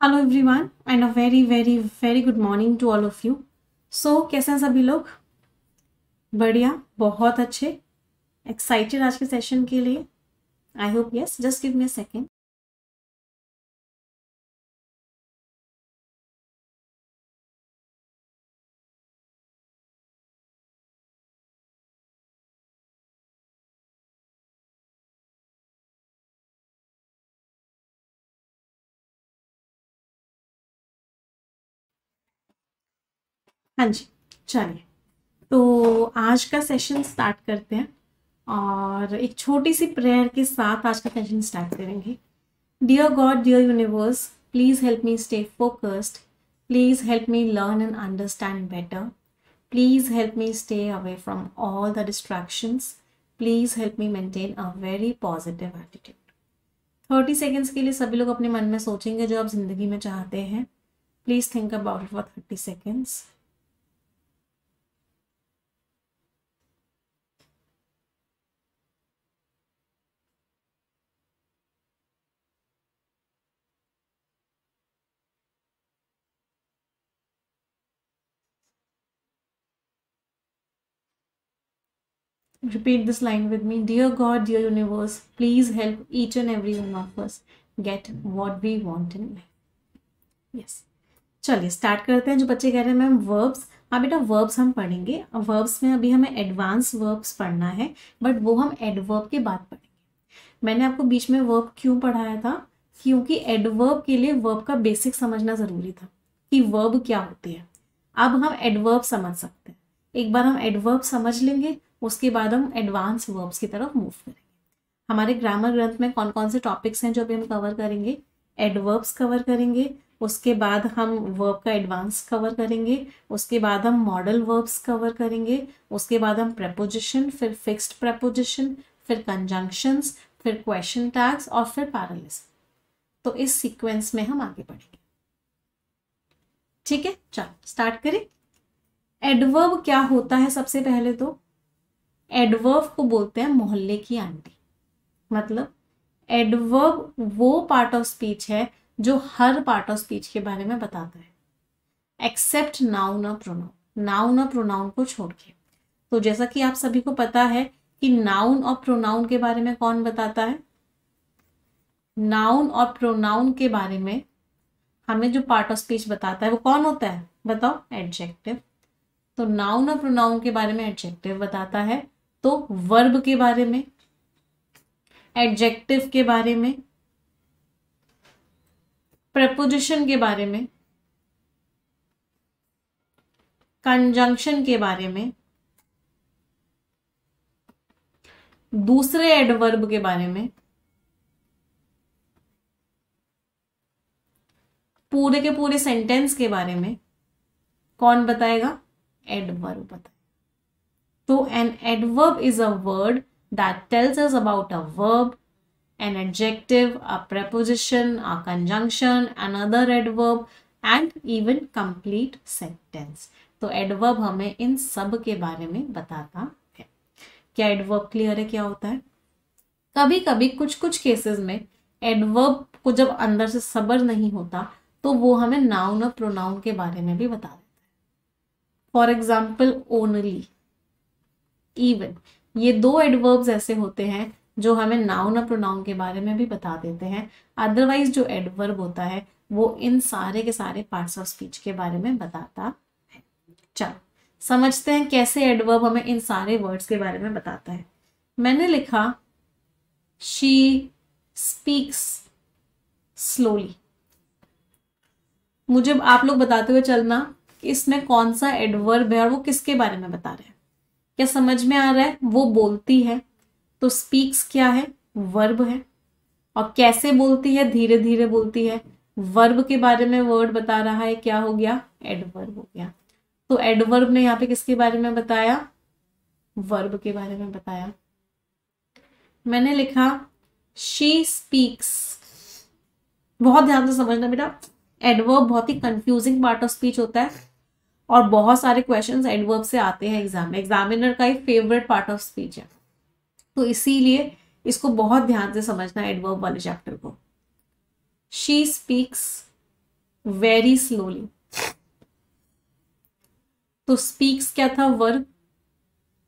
Hello everyone and a very very very good morning to all of you. So कैसे हैं सभी लोग? बढ़िया, बहुत अच्छे, एक्साइटेड आज के सेशन के लिए। I hope yes, just give me a second. हाँ जी, चलिए तो आज का सेशन स्टार्ट करते हैं और एक छोटी सी प्रेयर के साथ आज का सेशन स्टार्ट करेंगे। Dear God, dear universe, please help me stay focused, please help me learn and understand better, please help me stay away from all the distractions, please help me maintain a very positive attitude। 30 seconds के लिए सभी लोग अपने मन में सोचेंगे जो आप जिंदगी में चाहते हैं। Please think about it for 30 seconds. Repeat this line with me. Dear God, dear universe, please help each and every one of us get what we want in life. Yes. चलिए स्टार्ट करते हैं। जो बच्चे कह रहे हैं ma'am verbs, हाँ बेटा वर्ब्स हम पढ़ेंगे। वर्ब्स में अभी हमें एडवांस वर्ब्स पढ़ना है, बट वो हम एडवर्ब के बाद पढ़ेंगे। मैंने आपको बीच में वर्ब क्यों पढ़ाया था? क्योंकि एडवर्ब के लिए वर्ब का बेसिक समझना ज़रूरी था कि वर्ब क्या होती है। अब हम एडवर्ब समझ सकते हैं। एक बार हम एडवर्ब समझ लेंगे, उसके बाद हम एडवांस वर्ब्स की तरफ मूव करेंगे। हमारे ग्रामर ग्रंथ में कौन कौन से टॉपिक्स हैं जो अभी हम कवर करेंगे? एडवर्ब्स कवर करेंगे, उसके बाद हम वर्ब का एडवांस कवर करेंगे, उसके बाद हम मॉडल वर्ब्स कवर करेंगे, उसके बाद हम प्रेपोजिशन, फिर फिक्स्ड प्रेपोजिशन, फिर कंजंक्शंस, फिर क्वेश्चन टैग्स और फिर पैरालिज्म। तो इस सीक्वेंस में हम आगे बढ़ेंगे। ठीक है, चलो स्टार्ट करें। एडवर्ब क्या होता है? सबसे पहले तो एडवर्ब को बोलते हैं मोहल्ले की आंटी। मतलब एडवर्ब वो पार्ट ऑफ स्पीच है जो हर पार्ट ऑफ स्पीच के बारे में बताता है, एक्सेप्ट नाउन और प्रोनाउन। नाउन और प्रोनाउन को छोड़ के। तो जैसा कि आप सभी को पता है कि नाउन और प्रोनाउन के बारे में कौन बताता है? नाउन और प्रोनाउन के बारे में हमें जो पार्ट ऑफ स्पीच बताता है वो कौन होता है? बताओ, एडजेक्टिव। तो नाउन और प्रोनाउन के बारे में एडजेक्टिव बताता है, तो वर्ब के बारे में, एडजेक्टिव के बारे में, प्रेपोजिशन के बारे में, कंजंक्शन के बारे में, दूसरे एडवर्ब के बारे में, पूरे के पूरे सेंटेंस के बारे में कौन बताएगा? एडवर्ब बताएगा। तो an adverb is a word that tells us about a verb, an adjective, a preposition, a conjunction, another adverb and even complete sentence। तो एडवर्ब हमें इन सब के बारे में बताता है। क्या एडवर्ब क्लियर है क्या होता है? कभी कभी कुछ कुछ केसेस में एडवर्ब को जब अंदर से सब्र नहीं होता तो वो हमें नाउन और प्रोनाउन के बारे में भी बता देता है। फॉर एग्जाम्पल ओनली, इवन, ये दो एडवर्ब्स ऐसे होते हैं जो हमें नाउन और प्रोनाउन के बारे में भी बता देते हैं। अदरवाइज जो एडवर्ब होता है वो इन सारे के सारे पार्ट्स ऑफ स्पीच के बारे में बताता है। चलो समझते हैं कैसे एडवर्ब हमें इन सारे वर्ड्स के बारे में बताता है। मैंने लिखा शी स्पीक्स स्लोली। मुझे आप लोग बताते हुए चलना कि इसमें कौन सा एडवर्ब है और वो किसके बारे में बता रहे हैं। क्या समझ में आ रहा है? वो बोलती है, तो स्पीक्स क्या है? वर्ब है। और कैसे बोलती है? धीरे धीरे बोलती है। वर्ब के बारे में वर्ड बता रहा है, क्या हो गया? एडवर्ब हो गया। तो एडवर्ब ने यहाँ पे किसके बारे में बताया? वर्ब के बारे में बताया। मैंने लिखा शी स्पीक्स। बहुत ध्यान से समझना बेटा, एडवर्ब बहुत ही कंफ्यूजिंग पार्ट ऑफ स्पीच होता है और बहुत सारे क्वेश्चंस एडवर्ब से आते हैं एग्जाम में। एग्जामिनर का एक फेवरेट पार्ट ऑफ स्पीच है, तो इसीलिए इसको बहुत ध्यान से समझना एडवर्ब वाले चैप्टर को। She speaks very slowly. तो स्पीक्स क्या था, वर्ब।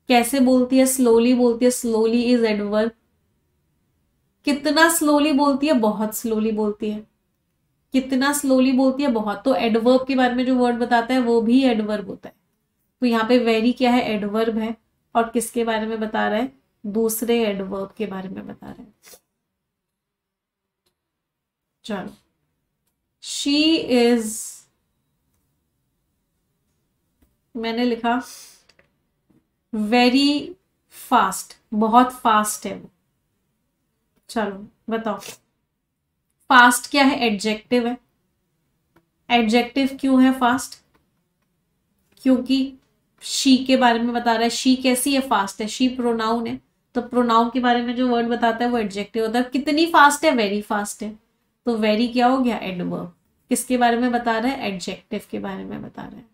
कैसे बोलती है, स्लोली बोलती है, स्लोली इज एडवर्ब। कितना स्लोली बोलती है, बहुत स्लोली बोलती है। कितना स्लोली बोलती है, बहुत। तो एडवर्ब के बारे में जो वर्ड बताता है वो भी एडवर्ब होता है। तो यहाँ पे वेरी क्या है, एडवर्ब है। और किसके बारे में बता रहा है, दूसरे एडवर्ब के बारे में बता रहा है। चलो, शी इज, मैंने लिखा वेरी फास्ट, बहुत फास्ट है वो। चलो बताओ, फास्ट क्या है, एडजेक्टिव है। एडजेक्टिव क्यों है फास्ट, क्योंकि शी के बारे में बता रहा है। शी कैसी है, फास्ट है। शी प्रोनाउन है, तो प्रोनाउन के बारे में जो वर्ड बताता है वो एडजेक्टिव होता है। कितनी फास्ट है, वेरी फास्ट है। तो वेरी क्या हो गया, एडवर्ब। किसके बारे में बता रहा है, एडजेक्टिव के बारे में बता रहा है।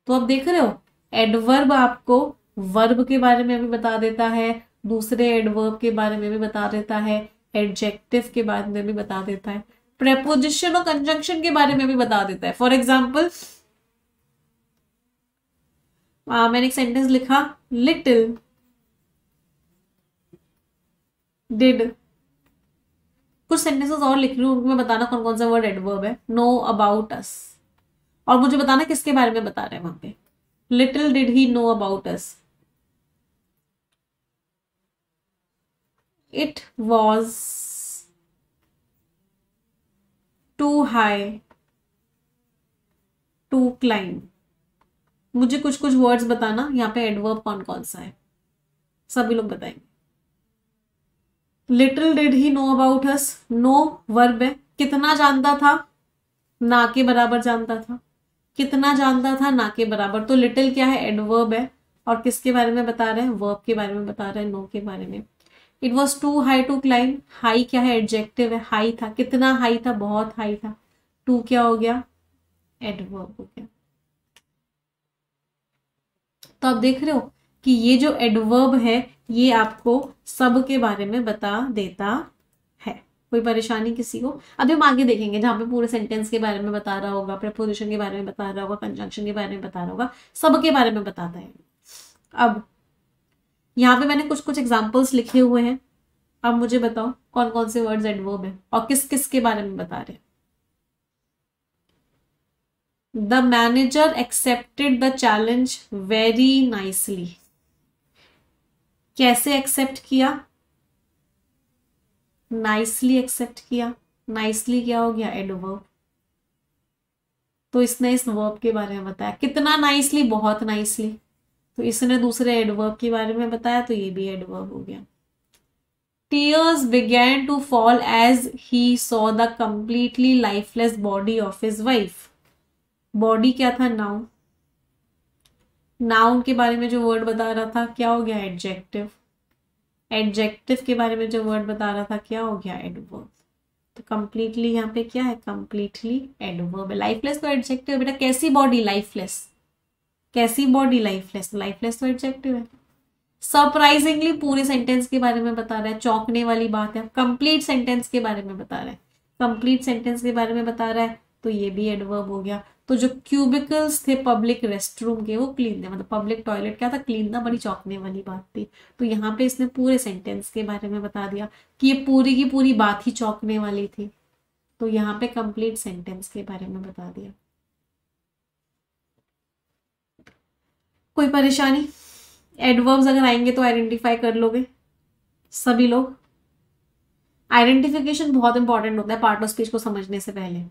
तो अब देख रहे हो, एडवर्ब आपको वर्ब के बारे में भी बता देता है, दूसरे एडवर्ब के बारे में भी बता देता है, एडजेक्टिव के बारे में भी बता देता है, प्रेपोजिशन और कंजंक्शन के बारे में भी बता देता है। फॉर एग्जाम्पल, मैंने एक सेंटेंस लिखा, लिटिल डिड। कुछ सेंटेंसेस और लिख रही हूँ, उनमें बताना कौन कौन सा वर्ड एडवर्ब है। नो अबाउट अस, और मुझे बताना किसके बारे में बता रहे हैं वहां पे। Little did he know about us. It was too high to climb. मुझे कुछ कुछ वर्ड्स बताना यहाँ पे एडवर्ब कौन कौन सा है, सभी लोग बताएंगे। Little did he know about us, know verb है। कितना जानता था, ना के बराबर जानता था। कितना जानता था, ना के बराबर। तो लिटिल क्या है, एडवर्ब है। और किसके बारे में बता रहे हैं, वर्ब के बारे में बता रहे हैं, नो के बारे में। It was too high to climb, high क्या है, एडजेक्टिव है। हाई था, कितना हाई था, बहुत हाई था। टू क्या हो गया, एडवर्ब हो गया। तो आप देख रहे हो कि ये जो एडवर्ब है ये आपको सब के बारे में बता देता है। कोई परेशानी किसी को? अभी हम आगे देखेंगे जहां पे पूरे सेंटेंस के बारे में बता रहा होगा, प्रेपोजिशन के बारे में बता रहा होगा, कंजंक्शन के बारे में बता रहा होगा, सब के बारे में बताता है। अब यहाँ पे मैंने कुछ कुछ एग्जाम्पल्स लिखे हुए हैं। अब मुझे बताओ कौन कौन से वर्ड्स एडवर्ब है और किस किस के बारे में बता रहे हैं। The manager accepted the challenge very nicely. कैसे एक्सेप्ट किया, नाइसली एक्सेप्ट किया। नाइसली क्या हो गया, एडवर्ब। तो इसने इस वर्ब के बारे में बताया। कितना नाइसली, बहुत नाइसली। तो इसने दूसरे एडवर्ब के बारे में बताया, तो ये भी एडवर्ब हो गया। Tears began to fall as he saw the completely lifeless body of his wife. Body क्या था, नाउन। नाउन के बारे में जो वर्ड बता रहा था क्या हो गया, एडजेक्टिव। एडजेक्टिव के बारे में जो वर्ड बता रहा था क्या हो गया, एडवर्ब। तो कंप्लीटली यहाँ पे क्या है, कंप्लीटली एडवर्ब है। लाइफलेस तो एडजेक्टिव है बेटा। कैसी बॉडी, लाइफलेस। कैसी बॉडी, लाइफलेस। लाइफलेस तो एडजेक्टिव है। सरप्राइजिंगली पूरे सेंटेंस के बारे में बता रहा है, चौंकने वाली बात है। कंप्लीट सेंटेंस के बारे में बता रहा है, कंप्लीट सेंटेंस के बारे में बता रहा है, तो ये भी एडवर्ब हो गया। तो जो क्यूबिकल्स थे पब्लिक रेस्टरूम के वो क्लीन थे, मतलब पब्लिक टॉयलेट क्या था, क्लीन था। बड़ी चौंकने वाली बात थी। तो यहाँ पे इसने पूरे सेंटेंस के बारे में बता दिया कि ये पूरी की पूरी बात ही चौंकने वाली थी। तो यहाँ पे कंप्लीट सेंटेंस के बारे में बता दिया। कोई परेशानी? एडवर्ब्स अगर आएंगे तो आइडेंटिफाई कर लोगे सभी लोग। आइडेंटिफिकेशन बहुत इंपॉर्टेंट होता है पार्ट ऑफ स्पीच को समझने से पहले।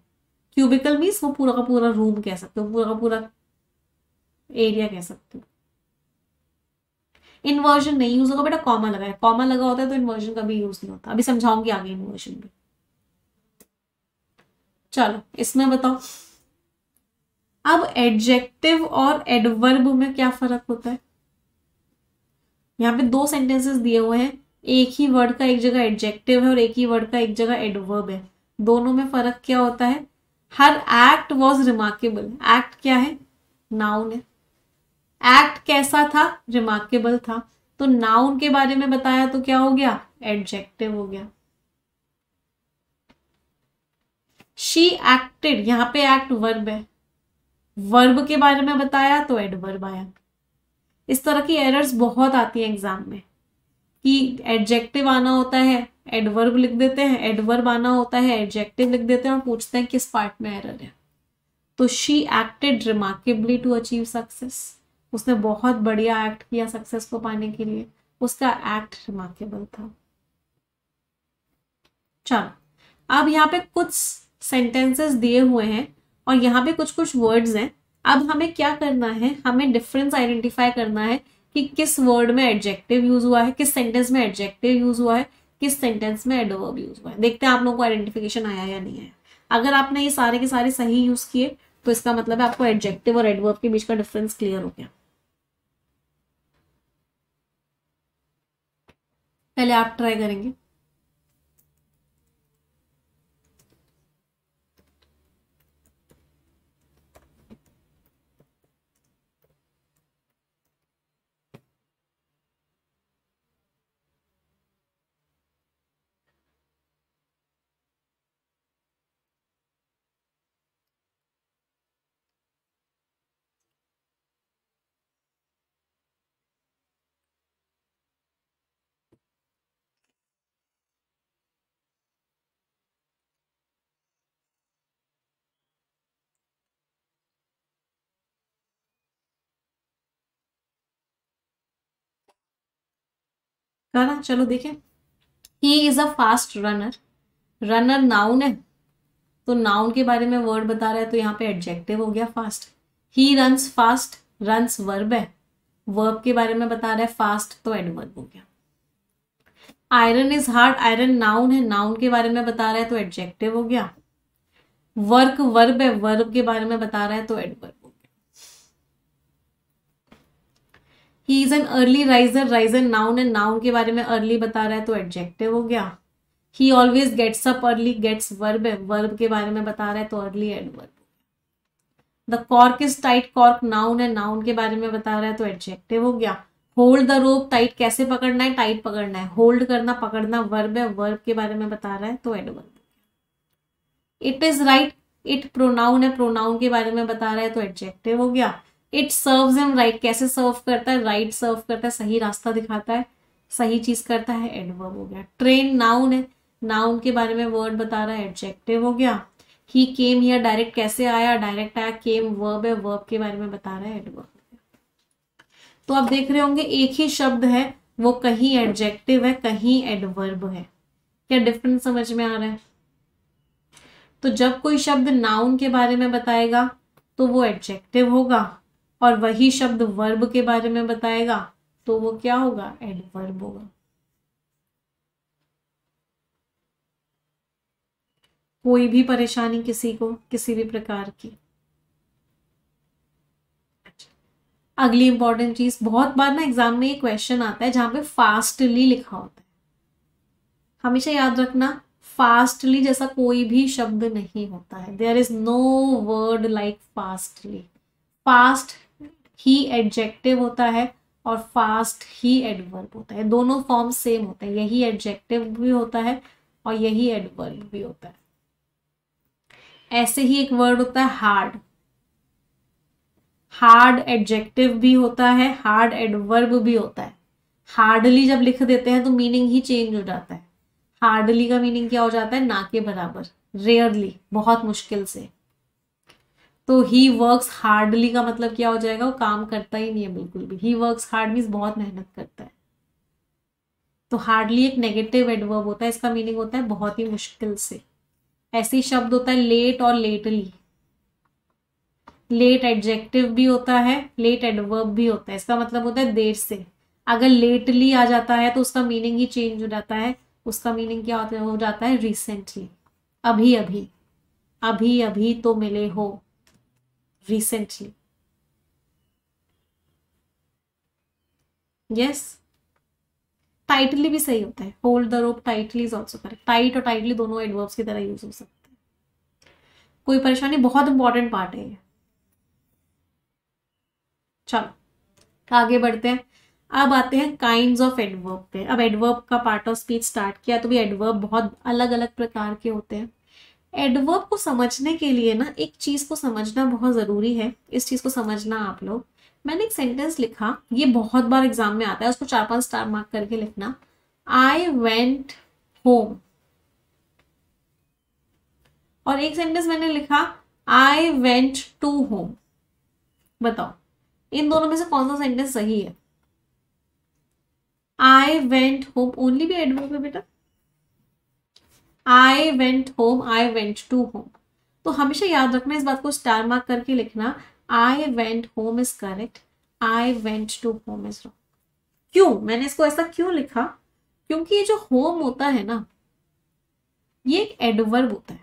क्यूबिकल मीन्स वो पूरा का पूरा रूम कह सकते हो, पूरा का पूरा एरिया कह सकते हो। इन्वर्जन नहीं यूज होगा बेटा, कॉमा लगा है। कॉमा लगा होता है तो इन्वर्जन कभी यूज नहीं होता। अभी समझाऊंगी आगे इन्वर्जन भी। चलो इसमें बताओ, अब एडजेक्टिव और एडवर्ब में क्या फर्क होता है। यहाँ पे दो सेंटेंसेस दिए हुए हैं, एक ही वर्ड का एक जगह एडजेक्टिव है और एक ही वर्ड का एक जगह एडवर्ब है। दोनों में फर्क क्या होता है, हर एक्ट वॉज रिमार्केबल। एक्ट क्या है, नाउन है। एक्ट कैसा था, रिमार्केबल था। तो नाउन के बारे में बताया तो क्या हो गया, एडजेक्टिव हो गया। शी एक्टेड, यहाँ पे एक्ट वर्ब है, वर्ब के बारे में बताया तो एडवर्ब आया। इस तरह की एरर्स बहुत आती है एग्जाम में कि एडजेक्टिव आना होता है एडवर्ब लिख देते हैं, एडवर्ब आना होता है एडजेक्टिव लिख देते हैं और पूछते हैं किस पार्ट में एरर है। तो she acted remarkably to achieve success, उसने बहुत बढ़िया एक्ट किया सक्सेस को पाने के लिए, उसका एक्ट रिमार्केबल था। चलो अब यहाँ पे कुछ सेंटेंसेस दिए हुए हैं और यहाँ पे कुछ कुछ वर्ड्स हैं। अब हमें क्या करना है, हमें डिफरेंस आइडेंटिफाई करना है कि किस वर्ड में एडजेक्टिव यूज हुआ है, किस सेंटेंस में एडजेक्टिव यूज हुआ है, किस सेंटेंस में एडवर्ब यूज हुआ है। देखते हैं आप लोगों को आइडेंटिफिकेशन आया या नहीं आया। अगर आपने ये सारे के सारे सही यूज किए तो इसका मतलब है आपको एडजेक्टिव और एडवर्ब के बीच का डिफरेंस क्लियर हो गया। पहले आप ट्राई करेंगे। करा, चलो देखें। He is a fast runner, runner noun है तो नाउन के बारे में वर्ड बता रहा है तो यहाँ पे एडजेक्टिव हो गया fast. He runs fast, runs verb है, वर्ब के बारे में बता रहा है फास्ट तो एडवर्ब हो गया। Iron is hard, iron noun है, नाउन के बारे में बता रहा है तो एडजेक्टिव हो गया। वर्क वर्ब है, वर्ब के बारे में बता रहा है तो एडवर्ब हो गया। He is an early riser, riser noun है, नाउन के बारे में अर्ली बता रहा है तो एडजेक्टिव हो गया। He always gets up early, gets verb है, वर्ब के बारे में बता रहा है तो early adverb. The cork is tight, cork noun है, नाउन के बारे में बता रहा है तो एडजेक्टिव हो गया। होल्ड द रोप टाइट, कैसे पकड़ना है, टाइट पकड़ना है, होल्ड करना पकड़ना वर्ब है, वर्ब के बारे में बता रहा है तो adverb. It is right, it pronoun है, प्रोनाउन के बारे में बता रहा है तो एडजेक्टिव हो गया। इट सर्व्स हिम राइट, कैसे सर्व करता है, राइट सर्व करता है, सही रास्ता दिखाता है, सही चीज करता है, एडवर्ब हो गया। ट्रेन नाउन है, नाउन के बारे में वर्ड बता रहा है एडजेक्टिव हो गया। ही केम हियर, डायरेक्ट कैसे आया, डायरेक्ट आया, केम वर्ब है, वर्ब के बारे में बता रहा है एडवर्ब। तो आप देख रहे होंगे एक ही शब्द है वो कहीं एडजेक्टिव है कहीं एडवर्ब है। क्या डिफरेंस समझ में आ रहा है? तो जब कोई शब्द नाउन के बारे में बताएगा तो वो एडजेक्टिव होगा और वही शब्द वर्ब के बारे में बताएगा तो वो क्या होगा, एडवर्ब होगा। कोई भी परेशानी किसी को किसी भी प्रकार की? अगली इंपॉर्टेंट चीज, बहुत बार ना एग्जाम में ये क्वेश्चन आता है जहां पे फास्टली लिखा होता है। हमेशा याद रखना फास्टली जैसा कोई भी शब्द नहीं होता है। There is no word like fastly. Fast ही एडजेक्टिव होता है और फास्ट ही एडवर्ब होता है, दोनों फॉर्म सेम होते हैं, यही एडजेक्टिव भी होता है और यही एडवर्ब भी होता है। ऐसे ही एक वर्ड होता है हार्ड, हार्ड एडजेक्टिव भी होता है, हार्ड एडवर्ब भी होता है। हार्डली जब लिख देते हैं तो मीनिंग ही चेंज हो जाता है। हार्डली का मीनिंग क्या हो जाता है, ना के बराबर, रेयरली, बहुत मुश्किल से। तो ही वर्क्स हार्डली का मतलब क्या हो जाएगा, वो काम करता ही नहीं है बिल्कुल भी। ही वर्क्स हार्ड मीन्स बहुत मेहनत करता है। तो हार्डली एक नेगेटिव एडवर्ब होता है, इसका मीनिंग होता है बहुत ही मुश्किल से। ऐसे ही शब्द होता है लेट और लेटली। लेट एडजेक्टिव भी होता है, लेट एडवर्ब भी होता है, इसका मतलब होता है देर से। अगर लेटली आ जाता है तो उसका मीनिंग ही चेंज हो जाता है, उसका मीनिंग क्या होता है, हो जाता है रिसेंटली, अभी अभी, अभी अभी तो मिले हो, रिसेंटली। यस, टाइटली भी सही होता है, hold the rope tightly is also correct. Tight और टाइटली दोनों एडवर्ब्स की तरह यूज हो सकते हैं। कोई परेशानी, बहुत इंपॉर्टेंट पार्ट है ये। चलो आगे बढ़ते हैं। अब आते हैं काइंड्स ऑफ एडवर्ब पे। अब एडवर्ब का पार्ट ऑफ स्पीच स्टार्ट किया तो भी एडवर्ब बहुत अलग अलग प्रकार के होते हैं। एडवर्ब को समझने के लिए ना एक चीज को समझना बहुत जरूरी है, इस चीज को समझना आप लोग। मैंने एक सेंटेंस लिखा, ये बहुत बार एग्जाम में आता है, उसको 4-5 स्टार मार्क करके लिखना। I went home. और एक सेंटेंस मैंने लिखा आई वेंट टू होम। बताओ इन दोनों में से कौन सा सेंटेंस सही है? आई वेंट होम ओनली भी एडवर्ब है बेटा। I went home, I went to home. तो हमेशा याद रखना, इस बात को स्टार मार्क करके लिखना। I went home is correct, I went to home is wrong. क्यों मैंने इसको ऐसा क्यों लिखा? क्योंकि ये जो होम होता है ना, ये एक एडवर्ब होता है।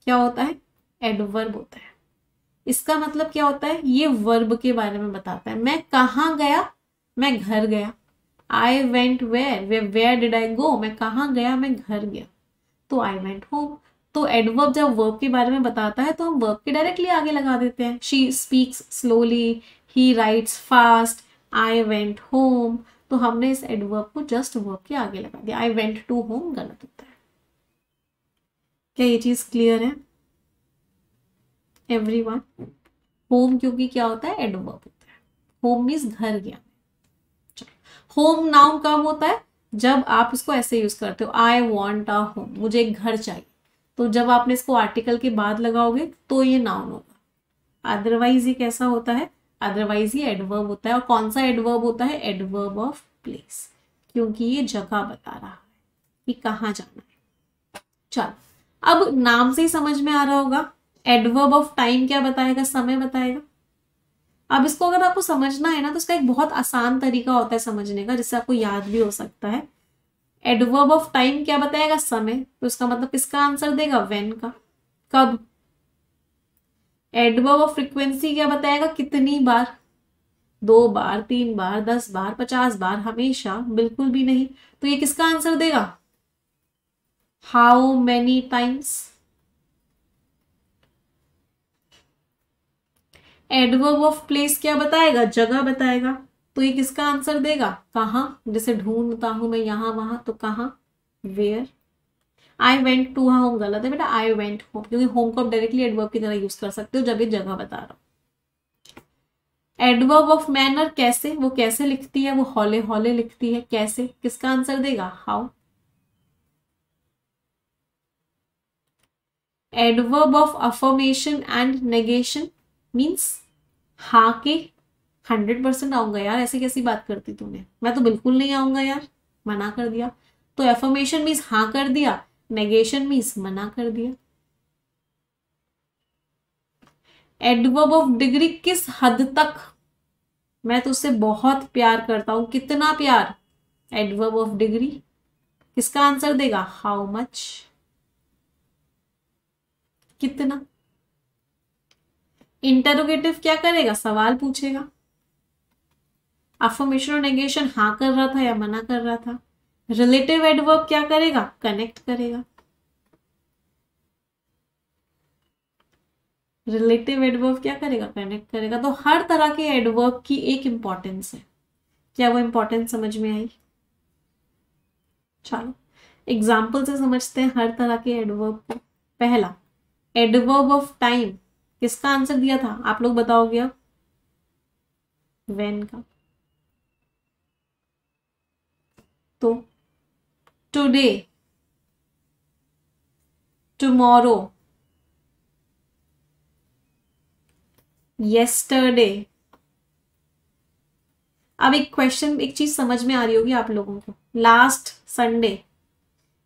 क्या होता है? एडवर्ब होता है। इसका मतलब क्या होता है? ये वर्ब के बारे में बताता है। मैं कहाँ गया? मैं घर गया। I went where, where did I go? मैं कहाँ गया? मैं घर गया। तो आई वेंट होम। तो एडवर्ब जब वर्ब के बारे में बताता है तो हम वर्ब के डायरेक्टली आगे लगा देते हैं। She speaks slowly, he rights fast, I went home. तो हमने इस एडवर्ब को जस्ट वर्ब के आगे लगा दिया। आई वेंट टू होम गलत होता है। क्या ये चीज क्लियर है एवरीवन? होम क्योंकि क्या होता है? एडवर्ब होता है। होम मीन्स घर गया। होम नाउन कब होता है? जब आप इसको ऐसे यूज करते हो, आई वॉन्ट अ होम, मुझे एक घर चाहिए। तो जब आपने इसको आर्टिकल के बाद लगाओगे तो ये नाउन होगा। अदरवाइज ये कैसा होता है? अदरवाइज ये एडवर्ब होता है। और कौन सा एडवर्ब होता है? एडवर्ब ऑफ प्लेस, क्योंकि ये जगह बता रहा है कि कहाँ जाना है। चलो अब नाम से ही समझ में आ रहा होगा। एडवर्ब ऑफ टाइम क्या बताएगा? समय बताएगा। अब इसको अगर आपको समझना है ना तो इसका एक बहुत आसान तरीका होता है समझने का, जिससे आपको याद भी हो सकता है। एडवर्ब ऑफ टाइम क्या बताएगा? समय। तो इसका मतलब किसका आंसर देगा? व्हेन का, कब। एडवर्ब ऑफ फ्रीक्वेंसी क्या बताएगा? कितनी बार? 2 बार, 3 बार, 10 बार, 50 बार, हमेशा, बिल्कुल भी नहीं। तो ये किसका आंसर देगा? How many times. Adverb of place क्या बताएगा? जगह बताएगा। तो ये किसका आंसर देगा? कहाँ। जैसे ढूंढता हूं मैं यहाँ वहां, तो कहाँ? Where. I went to home गलत है बेटा, आई वेंट होम, क्योंकि होम को आप डायरेक्टली एडवर्ब की तरह यूज कर सकते हो जब ये जगह बता रहा हूं। एडवर्ब ऑफ मैनर कैसे, वो कैसे लिखती है? वो हौले हौले लिखती है। कैसे? किसका आंसर देगा? How. Adverb of affirmation and negation means हाँ के 100% आऊंगा यार, ऐसे कैसी बात करती तूने, मैं तो बिल्कुल नहीं आऊंगा यार, मना कर दिया। तो एफर्मेशन मीन्स हाँ कर दिया, नेगेशन मीन्स मना कर दिया। एडवर्ब ऑफ डिग्री किस हद तक, मैं तो उससे बहुत प्यार करता हूं, कितना प्यार। एडवर्ब ऑफ डिग्री किसका आंसर देगा? हाउ मच, कितना। इंटरोगेटिव क्या करेगा? सवाल पूछेगा। अफर्मेशन और नेगेशन हाँ कर रहा था या मना कर रहा था। रिलेटिव एडवर्ब क्या करेगा? कनेक्ट करेगा। रिलेटिव एडवर्ब क्या करेगा? कनेक्ट करेगा। तो हर तरह के एडवर्ब की एक इंपॉर्टेंस है। क्या वो इंपॉर्टेंस समझ में आई? चलो एग्जाम्पल से समझते हैं हर तरह के एडवर्ब को। पहला एडवर्ब ऑफ टाइम, किसका आंसर दिया था आप लोग बताओगे अब? व्हेन का। तो टुडे, टुमारो, येस्टरडे। अब एक क्वेश्चन, एक चीज समझ में आ रही होगी आप लोगों को। लास्ट संडे,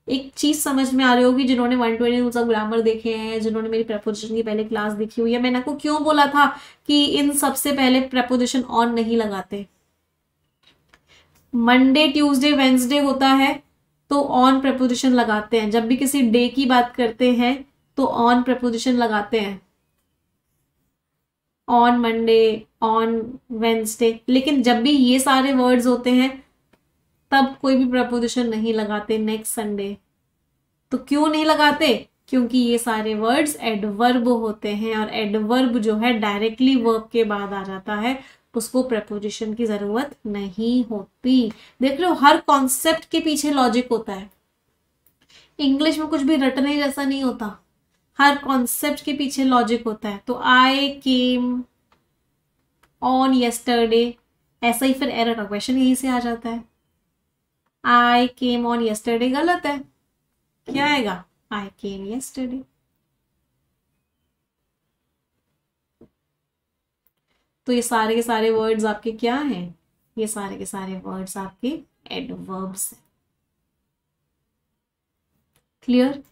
एक चीज समझ में आ रही होगी जिन्होंने 120 रूल्स ऑफ ग्रामर देखे हैं, जिन्होंने मेरी प्रपोजिशन की पहले क्लास देखी हुई है। मैंने आपको क्यों बोला था कि इन सबसे पहले प्रपोजिशन ऑन नहीं लगाते। मंडे, ट्यूसडे, वेंसडे होता है तो ऑन प्रपोजिशन लगाते हैं। जब भी किसी डे की बात करते हैं तो ऑन प्रपोजिशन लगाते हैं, ऑन मंडे, ऑन वेंसडे। लेकिन जब भी ये सारे वर्ड्स होते हैं तब कोई भी प्रपोजिशन नहीं लगाते नेक्स्ट संडे। तो क्यों नहीं लगाते? क्योंकि ये सारे वर्ड्स एडवर्ब होते हैं, और एडवर्ब जो है डायरेक्टली वर्ब के बाद आ जाता है, उसको प्रपोजिशन की जरूरत नहीं होती। देख रहे हो, हर कॉन्सेप्ट के पीछे लॉजिक होता है। इंग्लिश में कुछ भी रटने जैसा नहीं होता। हर कॉन्सेप्ट के पीछे लॉजिक होता है। तो आई केम ऑन येस्टरडे, ऐसा ही फिर एरर का क्वेश्चन यहीं से आ जाता है। आई केम ऑन येस्टरडे गलत है, क्या आएगा? आई केम येस्टरडे। तो ये सारे के सारे वर्ड्स आपके क्या हैं? ये सारे के सारे वर्ड्स आपके एडवर्ब्स हैं। क्लियर?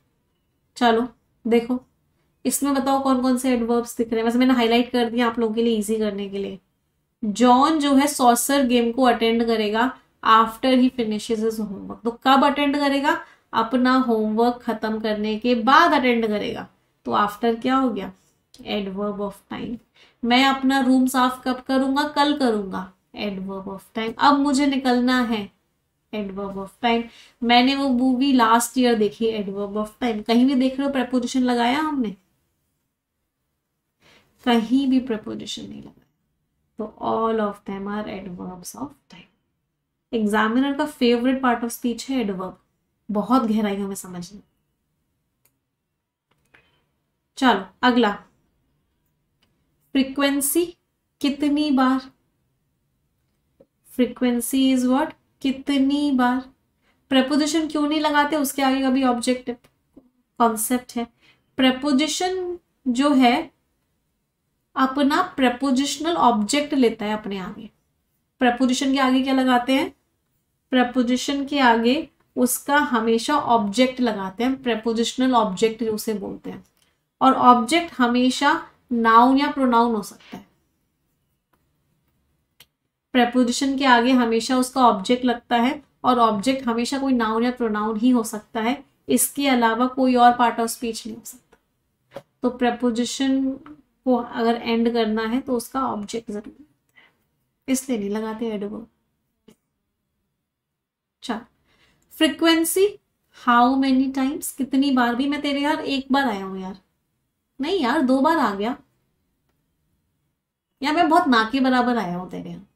चलो देखो इसमें बताओ कौन कौन से एडवर्ब्स दिख रहे हैं। वैसे मैंने हाईलाइट कर दिया आप लोगों के लिए इजी करने के लिए। जॉन जो है सॉसर गेम को अटेंड करेगा after he finishes his homework. तो कब अटेंड करेगा? अपना होमवर्क खत्म करने के बाद अटेंड करेगा। तो आफ्टर क्या हो गया? Adverb of time. मैं अपना रूम साफ कब करूंगा? कल करूंगा, एडवर्ब ऑफ टाइम। अब मुझे निकलना है, एडवर्ब ऑफ टाइम। मैंने वो मूवी लास्ट ईयर देखी, एडवर्ब ऑफ टाइम। कहीं भी देख रहे हो प्रेपोजिशन लगाया हमने? कहीं भी प्रेपोजिशन नहीं लगाया। तो all of them are adverbs of time. Examiner का फेवरेट पार्ट ऑफ स्पीच है एडवर्ब, बहुत गहराइयों में समझना। चलो अगला, फ्रीक्वेंसी, कितनी बार। Frequency is what? कितनी बार। प्रेपोजिशन क्यों नहीं लगाते? उसके आगे का भी ऑब्जेक्ट कॉन्सेप्ट है। प्रेपोजिशन जो है अपना प्रेपोजिशनल ऑब्जेक्ट लेता है अपने आगे। प्रेपोजिशन के आगे क्या लगाते हैं? प्रेपोजिशन के आगे उसका हमेशा ऑब्जेक्ट लगाते हैं, प्रेपोजिशनल ऑब्जेक्ट उसे बोलते हैं। और ऑब्जेक्ट हमेशा नाउन या प्रोनाउन हो सकता है। प्रेपोजिशन के आगे हमेशा उसका ऑब्जेक्ट लगता है और ऑब्जेक्ट हमेशा कोई नाउन या प्रोनाउन ही हो सकता है, इसके अलावा कोई और पार्ट ऑफ स्पीच नहीं हो सकता। तो प्रेपोजिशन को अगर एंड करना है तो उसका ऑब्जेक्ट जरूर है, इसलिए नहीं लगाते एडवर्ब। चल, फ्रीक्वेंसी, हाउ मेनी टाइम्स, कितनी बार। भी मैं तेरे यार एक बार आया हूं यार, नहीं यार 2 बार आ गया, यार मैं बहुत ना के बराबर आया हूं तेरे यहाँ।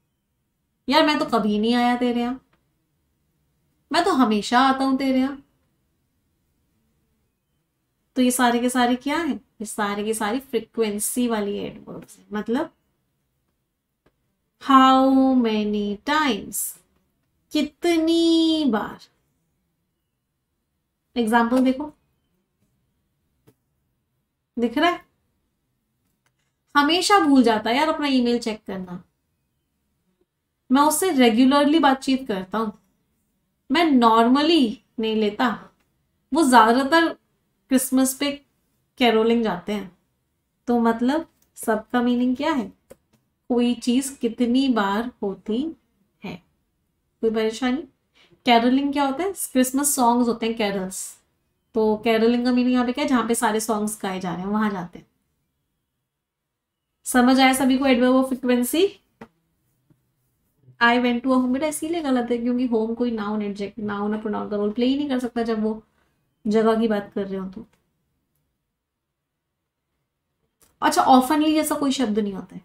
यार मैं तो कभी नहीं आया तेरे यहाँ, मैं तो हमेशा आता हूं तेरे यहाँ। तो ये सारे के सारे क्या है? ये सारे के सारी फ्रीक्वेंसी वाली एडवर्ब्स है। मतलब हाउ मेनी टाइम्स, कितनी बार। एग्जाम्पल देखो, दिख रहा है? हमेशा भूल जाता है यार अपना ईमेल चेक करना। मैं उससे रेगुलरली बातचीत करता हूं, मैं नॉर्मली नहीं लेता। वो ज्यादातर क्रिसमस पे कैरोलिंग जाते हैं। तो मतलब सबका मीनिंग क्या है? कोई चीज कितनी बार होती है। कोई परेशानी? कैरोलिंग क्या होता है? क्रिसमस सॉन्ग्स होते हैं, कैरल्स। तो कैरोलिंग का मीनिंग यहाँ पे क्या है? जहां पे सारे सॉन्ग्स गाए जा रहे हैं वहां जाते हैं। समझ आया सभी को adverb of frequency? I went to a home, बेटा इसीलिए गलत है क्योंकि होम कोई नाउन एडजेक्ट नाउन और प्रोनाउन का रोल प्ले ही नहीं कर सकता जब वो जगह की बात कर रहे हो। तो अच्छा, ऑफनली जैसा कोई शब्द नहीं होता है।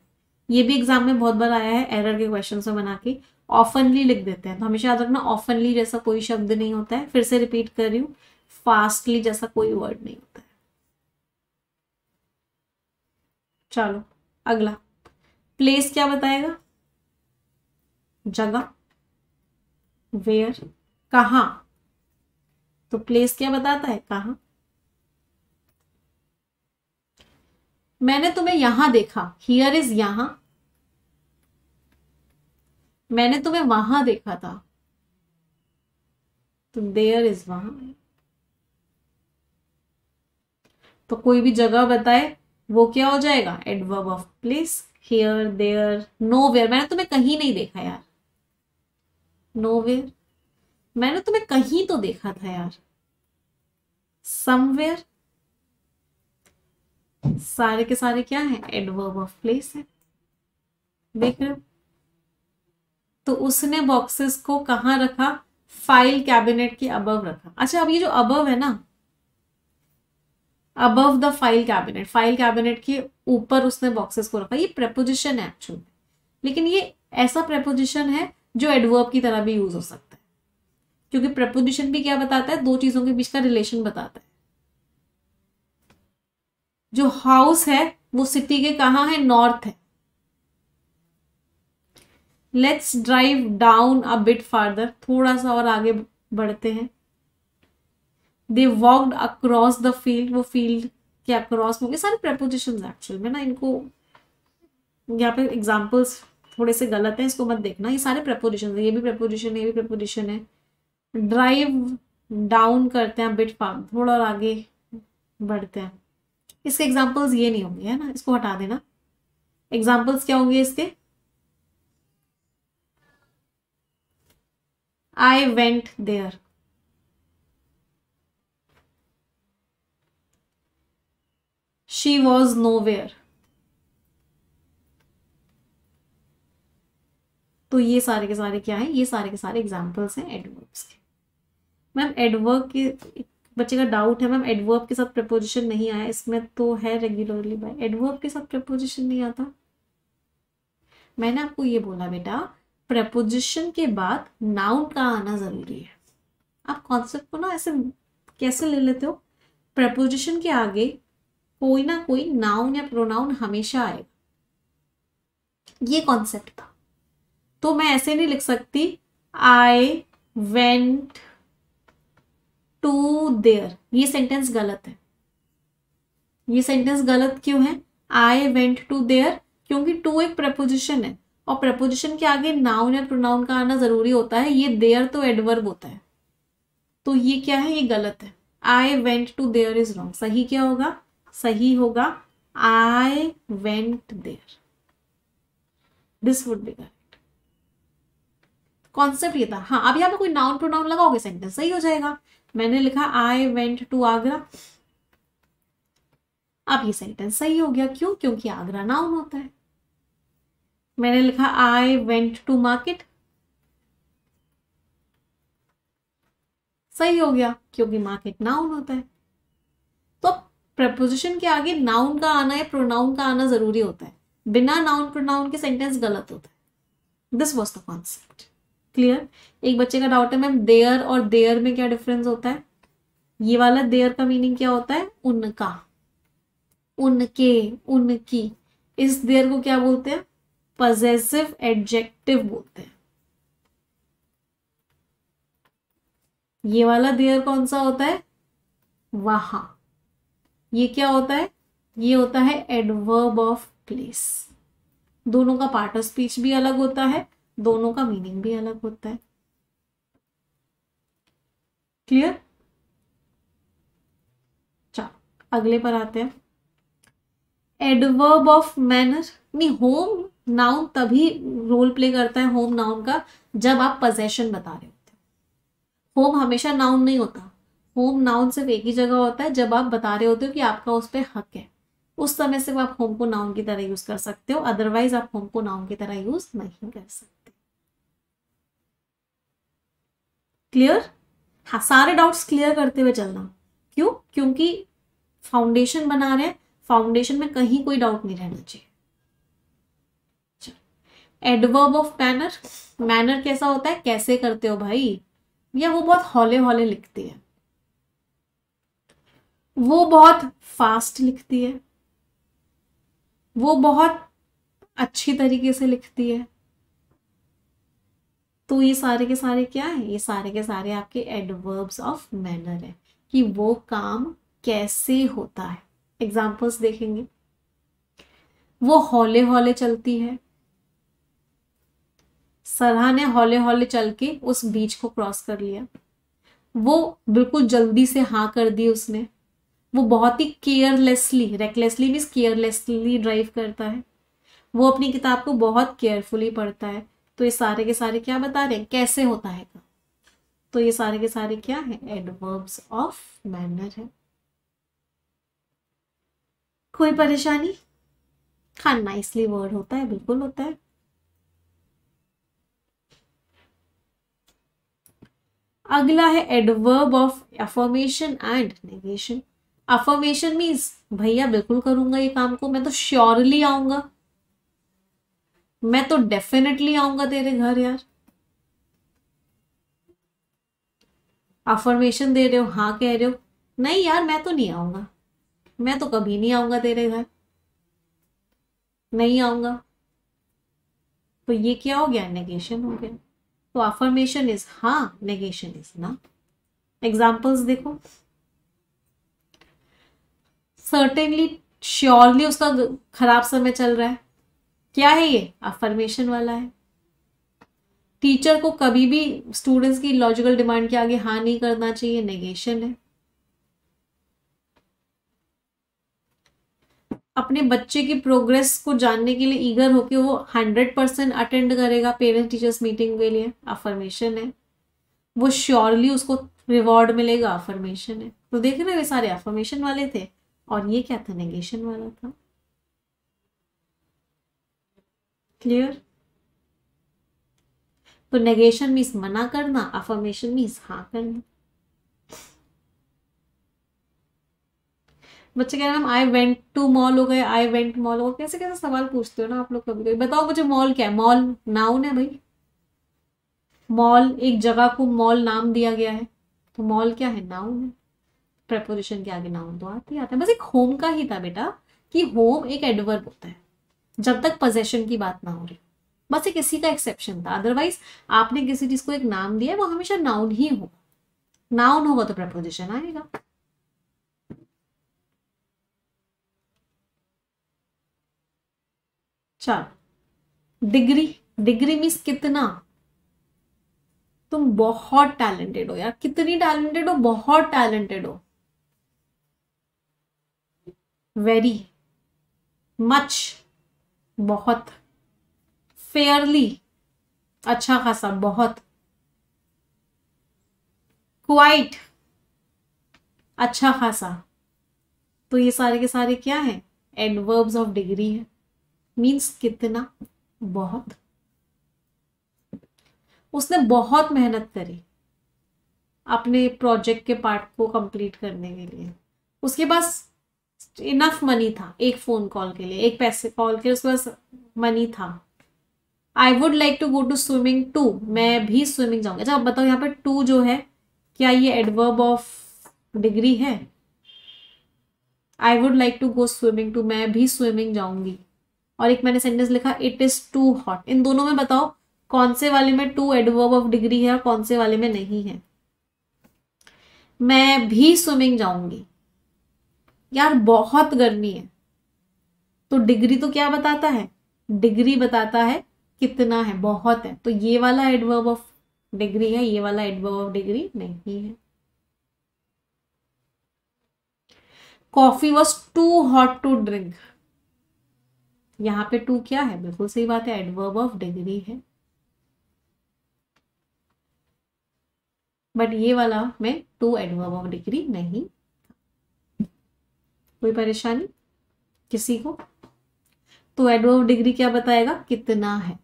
ये भी एग्जाम में बहुत बार आया है, एरर के क्वेश्चन में बना के ऑफनली लिख देते हैं। तो हमेशा याद रखना ऑफनली जैसा कोई शब्द नहीं होता है। फिर से रिपीट कर रही हूँ, फास्टली जैसा कोई वर्ड नहीं होता है। चलो अगला, प्लेस क्या बताएगा? जगह, वेयर, कहां। तो प्लेस क्या बताता है? कहां। मैंने तुम्हें यहां देखा, हियर इज यहां। मैंने तुम्हें वहां देखा था, तो देयर इज वहां। तो कोई भी जगह बताए वो क्या हो जाएगा? Adverb of place. Here, there, nowhere. मैंने तुम्हें कहीं नहीं देखा यार, नोवेयर। मैंने तुम्हें कहीं तो देखा था यार, समवेयर। सारे के सारे क्या है? एडवर्ब ऑफ प्लेस है। देख रहे हो? तो उसने बॉक्सेस को कहां रखा? फाइल कैबिनेट के अबव रखा। अच्छा, अब ये जो अबव है ना, अबव द फाइल कैबिनेट के ऊपर उसने बॉक्सेस को रखा, ये प्रेपोजिशन है एक्चुअली। लेकिन ये ऐसा प्रेपोजिशन है जो एडवर्ब की तरह भी यूज हो सकता है, क्योंकि प्रेपोजिशन भी क्या बताता है? दो चीजों के बीच का रिलेशन बताता है। जो हाउस है वो सिटी के कहाँ है, नॉर्थ है। Let's drive down a bit farther, थोड़ा सा और आगे बढ़ते हैं। दे वॉक्ड अक्रॉस द फील्ड, वो फील्ड के अक्रॉस में, ये सारे प्रपोजिशन एक्चुअल में ना, इनको यहाँ पे एग्जाम्पल्स थोड़े से गलत हैं, इसको मत देखना, ये सारे प्रपोजिशन है, ये भी प्रपोजिशन है, ये भी प्रपोजिशन है। ड्राइव डाउन करते हैं बिट फार्म, थोड़ा और आगे बढ़ते हैं। इसके एग्जाम्पल्स ये नहीं होंगे, है ना, इसको हटा देना। एग्जाम्पल्स क्या होंगे इसके, I went there, she was nowhere. तो ये सारे के सारे क्या है, ये सारे के सारे एग्जाम्पल्स हैं एडवर्ब्स के। मैम एडवर्ब के, बच्चे का डाउट है मैम एडवर्ब के साथ प्रपोजिशन नहीं आया, इसमें तो है रेगुलरली बाय, एडवर्ब के साथ प्रपोजिशन नहीं आता। मैंने आपको ये बोला बेटा, प्रपोजिशन के बाद नाउन का आना जरूरी है। आप कॉन्सेप्ट को ना ऐसे कैसे ले लेते हो, प्रपोजिशन के आगे कोई ना कोई नाउन या प्रोनाउन हमेशा आएगा, ये कॉन्सेप्ट था। तो मैं ऐसे नहीं लिख सकती आई वेंट टू देयर, ये सेंटेंस गलत है। ये सेंटेंस गलत क्यों है, आई वेंट टू देयर, क्योंकि टू एक प्रपोजिशन है और प्रपोजिशन के आगे नाउन या प्रोनाउन का आना जरूरी होता है। ये देयर तो एडवर्ब होता है, तो ये क्या है, ये गलत है। I went to there is wrong. सही क्या होगा, सही होगा I went there, this would be correct. Concept ये था। हाँ, अब यहाँ पे कोई नाउन प्रोनाउन लगाओगे सेंटेंस सही हो जाएगा। मैंने लिखा आई वेंट टू आगरा, अब ये सेंटेंस सही हो गया, क्यों, क्योंकि आगरा नाउन होता है। मैंने लिखा आई वेंट टू मार्केट, सही हो गया, क्योंकि मार्केट नाउन होता है। तो प्रपोजिशन के आगे नाउन का आना या प्रोनाउन का आना जरूरी होता है, बिना नाउन प्रोनाउन के सेंटेंस गलत होता है। This was the concept. Clear. एक बच्चे का डाउट है मैम देयर और देयर में क्या डिफरेंस होता है। ये वाला देयर का मीनिंग क्या होता है, उनका, उनके, उनकी। इस देयर को क्या बोलते हैं, पजेसिव एडजेक्टिव बोलते हैं। ये वाला देयर कौन सा होता है, वहां। ये क्या होता है, ये होता है एडवर्ब ऑफ प्लेस। दोनों का पार्ट ऑफ स्पीच भी अलग होता है, दोनों का मीनिंग भी अलग होता है। क्लियर। चलो अगले पर आते हैं। एडवर्ब ऑफ मैनर, नहीं, होम नाउन तभी रोल प्ले करता है, होम नाउन का, जब आप पोजेशन बता रहे होते हो। होम हमेशा नाउन नहीं होता, होम नाउन सिर्फ एक ही जगह होता है जब आप बता रहे होते हो कि आपका उस पर हक है, उस समय सिर्फ आप होम को नाउन की तरह यूज कर सकते हो, अदरवाइज आप होम को नाउन की तरह यूज नहीं कर सकते। क्लियर। हाँ, सारे डाउट्स क्लियर करते हुए चलना, क्यों, क्योंकि फाउंडेशन बना रहे हैं, फाउंडेशन में कहीं कोई डाउट नहीं रहना चाहिए। एडवर्ब ऑफ मैनर, मैनर कैसा होता है, कैसे करते हो भाई, या वो बहुत हौले हौले लिखती है, वो बहुत फास्ट लिखती है, वो बहुत अच्छी तरीके से लिखती है। तो ये सारे के सारे क्या है, ये सारे के सारे आपके एडवर्ब्स ऑफ मैनर है, कि वो काम कैसे होता है। एग्जाम्पल्स देखेंगे। वो हौले हौले चलती है, सरहा ने हौले हौले चल के उस बीच को क्रॉस कर लिया। वो बिल्कुल जल्दी से हाँ कर दी उसने। वो बहुत ही carelessly, recklessly means carelessly drive करता है। वो अपनी किताब को बहुत केयरफुली पढ़ता है। तो ये सारे के सारे क्या बता रहे हैं, कैसे होता है का। तो ये सारे के सारे क्या है, एडवर्ब्स ऑफ मैनर है। कोई परेशानी। हाँ, नाइसली वर्ड होता है, बिल्कुल होता है। अगला है adverb of affirmation and negation. Affirmation means भैया बिल्कुल करूंगा ये काम को, मैं तो श्योरली आऊंगा, मैं तो डेफिनेटली आऊंगा तेरे घर यार। अफर्मेशन दे रहे हो, हाँ कह रहे हो, नहीं यार मैं तो नहीं आऊंगा, मैं तो कभी नहीं आऊंगा तेरे घर, नहीं आऊंगा। तो ये क्या हो गया, नेगेशन हो गया। तो अफर्मेशन इज हाँ, नेगेशन इज ना। एग्जाम्पल्स देखो, सर्टेनली, श्योरली उसका खराब समय चल रहा है, क्या है ये, अफर्मेशन वाला है। टीचर को कभी भी स्टूडेंट्स की लॉजिकल डिमांड के आगे हाँ नहीं करना चाहिए, नेगेशन है। अपने बच्चे की प्रोग्रेस को जानने के लिए ईगर होके वो 100% अटेंड करेगा पेरेंट्स टीचर्स मीटिंग के लिए, अफर्मेशन है। वो श्योरली उसको रिवॉर्ड मिलेगा, अफर्मेशन है। तो देख रहे हो, ये सारे अफर्मेशन वाले थे और ये क्या था, नेगेशन वाला था। क्लियर। तो नेगेशन मीन्स मना करना, अफर्मेशन मीन्स हाँ करना। बच्चे कह रहे हैं आई वेंट टू मॉल हो गए, आई वेंट मॉल हो गए, कैसे कैसे सवाल पूछते हो ना आप लोग कभी कभी। बताओ मुझे मॉल क्या है, मॉल नाउन है भाई। मॉल एक जगह को मॉल नाम दिया गया है, तो मॉल क्या है, नाउन है। प्रेपोजिशन के आगे नाउन तो आती आता है। बस एक होम का ही था बेटा कि होम एक एडवर्ब होता है जब तक पोजेशन की बात ना हो रही, बस एक इसी का एक्सेप्शन था। अदरवाइज आपने किसी चीज को एक नाम दिया है वो हमेशा नाउन ही होगा, नाउन होगा तो प्रेपोजिशन आएगा। चलो, डिग्री, डिग्री मीन्स कितना। तुम बहुत टैलेंटेड हो यार, कितनी टैलेंटेड हो, बहुत टैलेंटेड हो। वेरी, मच, बहुत, फेयरली, अच्छा खासा, बहुत, क्वाइट, अच्छा खासा। तो ये सारे के सारे क्या है, एडवर्ब्स ऑफ डिग्री है। मीन्स कितना, बहुत। उसने बहुत मेहनत करी अपने प्रोजेक्ट के पार्ट को कंप्लीट करने के लिए। उसके पास इनफ मनी था एक फोन कॉल के लिए, एक पैसे कॉल के लिए उसके पास मनी था। I would like to go to swimming too, मैं भी स्विमिंग जाऊंगा। अच्छा अब बताओ यहाँ पे टू जो है, क्या ये एडवर्ब ऑफ डिग्री है। I would like to go swimming too, मैं भी स्विमिंग जाऊंगी। और एक मैंने सेंटेंस लिखा, इट इज टू हॉट। इन दोनों में बताओ कौन से वाले में टू एडवर्ब ऑफ डिग्री है और कौन से वाले में नहीं है। मैं भी स्विमिंग जाऊंगी, यार बहुत गर्मी है। तो डिग्री तो क्या बताता है, डिग्री बताता है कितना है, बहुत है। तो ये वाला एडवर्ब ऑफ डिग्री है, ये वाला एडवर्ब ऑफ डिग्री नहीं है। Coffee was too hot to drink, यहां पे टू क्या है, बिल्कुल सही बात है, एडवर्ब ऑफ डिग्री है। बट ये वाला में टू एडवर्ब ऑफ डिग्री नहीं। कोई परेशानी किसी को। तो एडवर्ब ऑफ डिग्री क्या बताएगा, कितना है।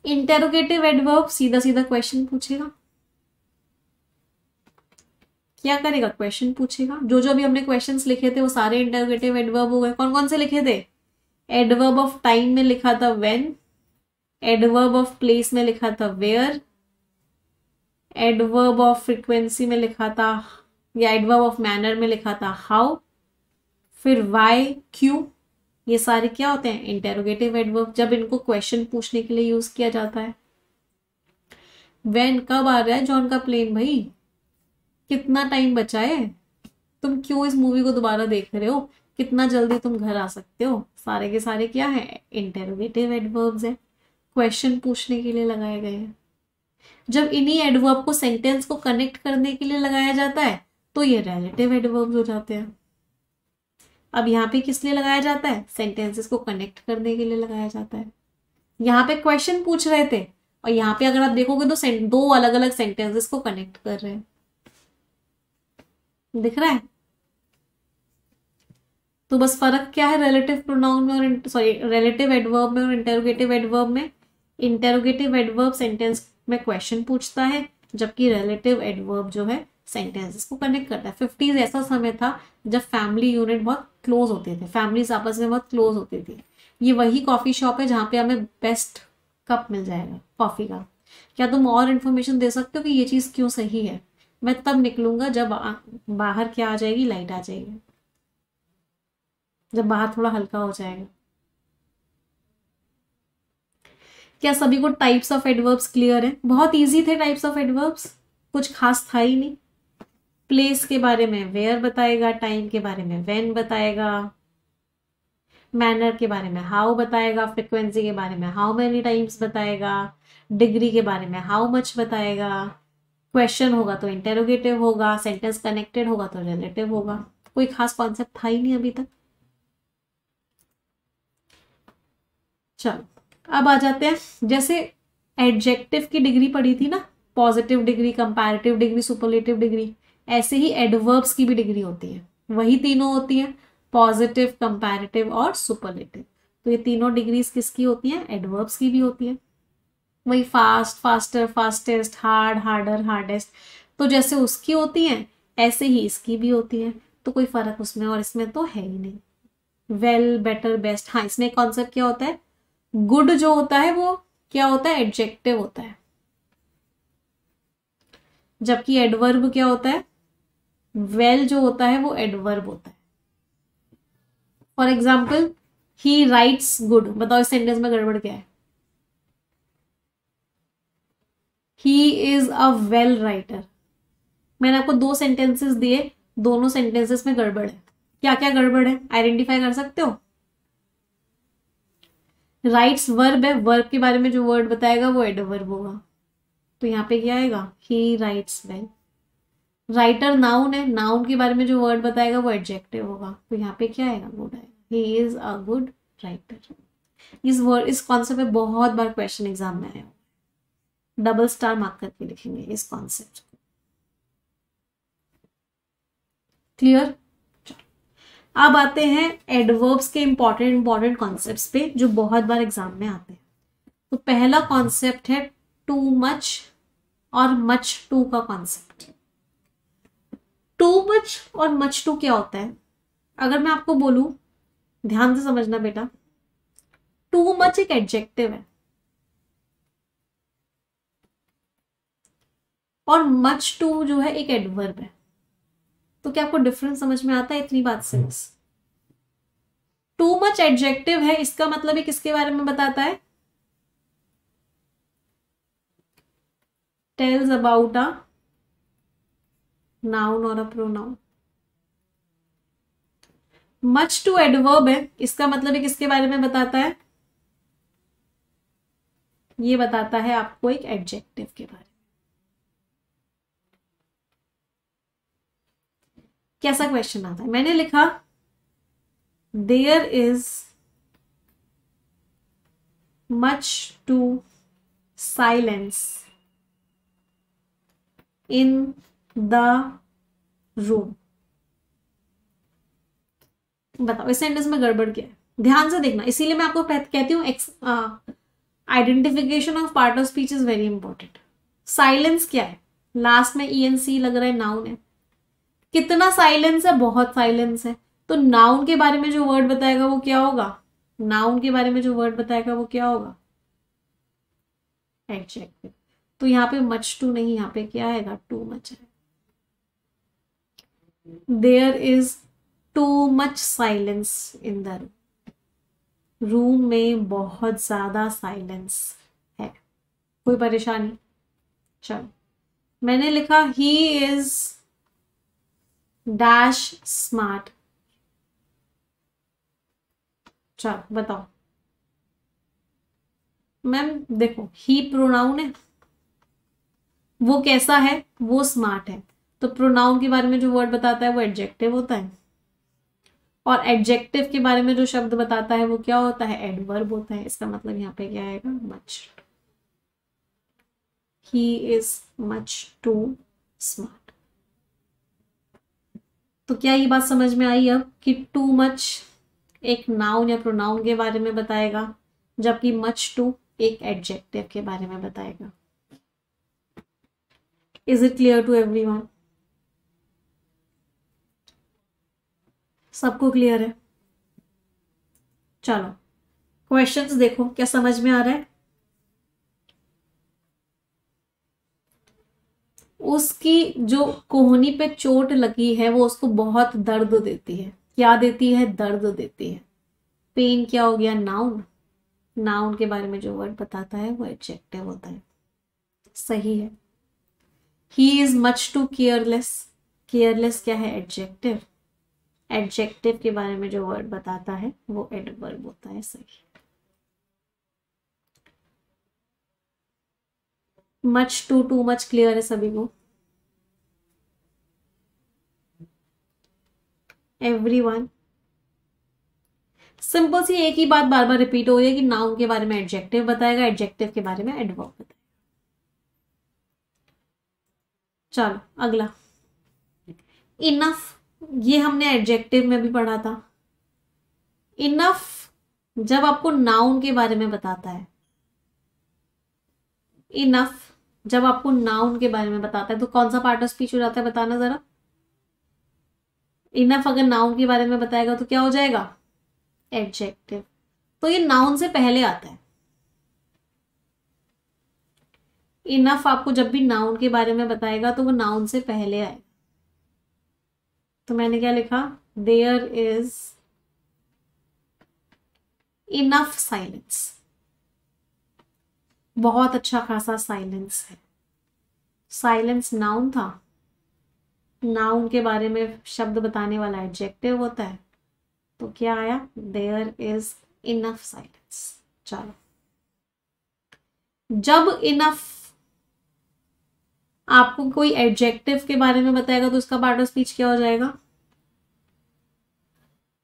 इंटेरोगेटिव एडवर्ब सीधा सीधा क्वेश्चन पूछेगा। क्या करेगा, क्वेश्चन पूछेगा। जो जो अभी हमने क्वेश्चंस लिखे थे वो सारे इंटेरोगेटिव एडवर्ब हो गए। कौन कौन से लिखे थे, एडवर्ब ऑफ टाइम में लिखा था व्हेन, एडवर्ब ऑफ प्लेस में लिखा था वेयर, एडवर्ब ऑफ फ्रीक्वेंसी में लिखा था, या एडवर्ब ऑफ मैनर में लिखा था हाउ, फिर वाई, क्यों। ये सारे क्या होते हैं, इंटेरोगेटिव एडवर्ब, जब इनको क्वेश्चन पूछने के लिए यूज किया जाता है। व्हेन कब आ रहा है जॉन का प्लेन, भाई कितना टाइम बचा है, तुम क्यों इस मूवी को दोबारा देख रहे हो, कितना जल्दी तुम घर आ सकते हो। सारे के सारे क्या है, इंटेरोगेटिव एडवर्ब्स है, क्वेश्चन पूछने के लिए लगाए गए हैं। जब इन्हीं एडवर्ब को सेंटेंस को कनेक्ट करने के लिए लगाया जाता है तो ये रिलेटिव एडवर्ब्स हो जाते हैं। अब यहाँ पे किस लिए लगाया जाता है, सेंटेंसेस को कनेक्ट करने के लिए लगाया जाता है। यहाँ पे क्वेश्चन पूछ रहे थे और यहाँ पे अगर आप देखोगे तो दो अलग अलग सेंटेंसेस को कनेक्ट कर रहे हैं, दिख रहा है। तो बस फर्क क्या है रिलेटिव प्रोनाउन में और सॉरी रिलेटिव एडवर्ब में और इंटेरोगेटिव एडवर्ब में। इंटेरोगेटिव एडवर्ब सेंटेंस में क्वेश्चन पूछता है, जबकि रिलेटिव एडवर्ब जो है सेंटेंसेस को कनेक्ट करता है। 50s ऐसा समय था जब फैमिली यूनिट बहुत क्लोज होते थे, फैमिलीज आपस में बहुत क्लोज होती थी। ये वही कॉफी शॉप है जहाँ पे हमें बेस्ट कप मिल जाएगा कॉफी का। क्या तुम और इन्फॉर्मेशन दे सकते हो कि ये चीज़ क्यों सही है। मैं तब निकलूंगा जब बाहर क्या आ जाएगी, लाइट आ जाएगी, जब बाहर थोड़ा हल्का हो जाएगा। क्या सभी को टाइप्स ऑफ एडवर्ब्स क्लियर है? बहुत इजी थे टाइप्स ऑफ एडवर्ब्स, कुछ खास था ही नहीं। प्लेस के बारे में वेयर बताएगा, टाइम के बारे में व्हेन बताएगा, मैनर के बारे में हाउ बताएगा, फ्रिक्वेंसी के बारे में हाउ मेनी टाइम्स बताएगा, डिग्री के बारे में हाउ मच बताएगा, क्वेश्चन होगा तो इंटेरोगेटिव होगा, सेंटेंस कनेक्टेड होगा तो रिलेटिव होगा। कोई खास कॉन्सेप्ट था ही नहीं अभी तक। चलो अब आ जाते हैं, जैसे एडजेक्टिव की डिग्री पढ़ी थी ना, positive degree, comparative degree, superlative degree, ऐसे ही एडवर्ब्स की भी डिग्री होती है, वही तीनों होती है, पॉजिटिव, कंपैरेटिव और सुपरलेटिव। तो ये तीनों डिग्रीज किसकी होती हैं? एडवर्ब्स की भी होती है। वही fast, faster, fastest, hard, harder, hardest, तो जैसे उसकी होती हैं ऐसे ही इसकी भी होती है। तो कोई फर्क उसमें और इसमें तो है ही नहीं। वेल, बेटर, बेस्ट, हाँ इसमें कॉन्सेप्ट क्या होता है, गुड जो होता है वो क्या होता है? एडजेक्टिव होता है, जबकि एडवर्ब क्या होता है? वेल जो होता है वो एडवर्ब होता है। For example, he rights good, बताओ इस सेंटेंस में गड़बड़ क्या है? He is a well writer. मैंने आपको दो सेंटेंसेस दिए, दोनों सेंटेंसेस में गड़बड़ है। क्या क्या गड़बड़ है, आइडेंटिफाई कर सकते हो? राइट्स वर्ब है, वर्ब के बारे में जो वर्ड बताएगा वो एडवर्ब होगा, तो यहाँ पे क्या आएगा? ही राइट्स वेल। राइटर नाउन है, नाउन के बारे में जो वर्ड बताएगा वो एडजेक्टिव होगा, तो यहाँ पे क्या आएगा? गुड आएगा। He is a good writer. इस कॉन्सेप्ट में बहुत बार क्वेश्चन एग्जाम में आया, डबल स्टार मार्क करके लिखेंगे इस कॉन्सेप्ट को। क्लियर? अब आते हैं एडवर्ब्स के इंपॉर्टेंट कॉन्सेप्ट्स पे जो बहुत बार एग्जाम में आते हैं। तो पहला कॉन्सेप्ट है टू मच और मच टू का कॉन्सेप्ट। टू मच और मच टू क्या होता है? अगर मैं आपको बोलूं, ध्यान से समझना बेटा, टू मच एक एडजेक्टिव है और मच टू जो है एक एडवर्ब है। तो क्या आपको डिफरेंस समझ में आता है इतनी बात से? बस टू मच एडजेक्टिव है, इसका मतलब है किसके बारे में बताता है? टेल्स अबाउट अ नाउन और a pronoun. Much too adverb है, इसका मतलब है किसके बारे में बताता है? ये बताता है आपको एक एडजेक्टिव के बारे में। कैसा क्वेश्चन आता है? मैंने लिखा there is much too silence in the room. बताओ इस सेंटेंस में गड़बड़ क्या है? ध्यान से देखना, इसीलिए मैं आपको कहती हूँ identification of part of speech is very important. Silence क्या है? लास्ट में ENC लग रहा है, नाउन है। कितना साइलेंस है? बहुत साइलेंस है। तो नाउन के बारे में जो वर्ड बताएगा वो क्या होगा? नाउन के बारे में जो वर्ड बताएगा वो क्या होगा? एडजेक्टिव। तो यहाँ पे मच टू नहीं, यहाँ पे क्या आएगा? टू मच है। There is too much silence in the room. Room में बहुत ज्यादा साइलेंस है। कोई परेशानी? चलो, मैंने लिखा ही इज डैश स्मार्ट। चलो बताओ। मैम देखो, ही प्रोनाउन है, वो कैसा है? वो स्मार्ट है। तो प्रोनाउन के बारे में जो वर्ड बताता है वो एडजेक्टिव होता है, और एडजेक्टिव के बारे में जो शब्द बताता है वो क्या होता है? एडवर्ब होता है। इसका मतलब यहाँ पे क्या आएगा? Much. He is much too smart. तो क्या ये बात समझ में आई अब कि टू मच एक नाउन या प्रोनाउन के बारे में बताएगा, जबकि मच टू एक एडजेक्टिव के बारे में बताएगा। Is it clear to everyone? सबको क्लियर है? चलो क्वेश्चंस देखो, क्या समझ में आ रहा है? उसकी जो कोहनी पे चोट लगी है वो उसको बहुत दर्द देती है। क्या देती है? दर्द देती है। पेन क्या हो गया? नाउन। नाउन के बारे में जो वर्ड बताता है वो एडजेक्टिव होता है। सही है। He is much too careless. Careless क्या है? एडजेक्टिव। एडजेक्टिव के बारे में जो वर्ड बताता है वो एडवर्ब होता है। सही। मच टू मच क्लियर है सभी को? एवरीवन। सिंपल सी एक ही बात बार बार रिपीट हो रही है कि नाउन के बारे में एडजेक्टिव बताएगा, एडजेक्टिव के बारे में एडवर्ब बताएगा। चलो अगला, इनफ। ये हमने एडजेक्टिव में भी पढ़ा था। इनफ जब आपको नाउन के बारे में बताता है, इनफ जब आपको नाउन के बारे में बताता है तो कौन सा पार्ट ऑफ स्पीच हो जाता है? बताना जरा। इनफ अगर नाउन के बारे में बताएगा तो क्या हो जाएगा? एडजेक्टिव। तो ये नाउन से पहले आता है। इनफ आपको जब भी नाउन के बारे में बताएगा तो वो नाउन से पहले आएगा। तो मैंने क्या लिखा? There is enough silence. बहुत अच्छा खासा साइलेंस है। साइलेंस नाउन था। नाउन के बारे में शब्द बताने वाला एडजेक्टिव होता है। तो क्या आया? There is enough silence. चलो, जब इनफ आपको कोई एडजेक्टिव के बारे में बताएगा तो उसका पार्ट ऑफ स्पीच क्या हो जाएगा?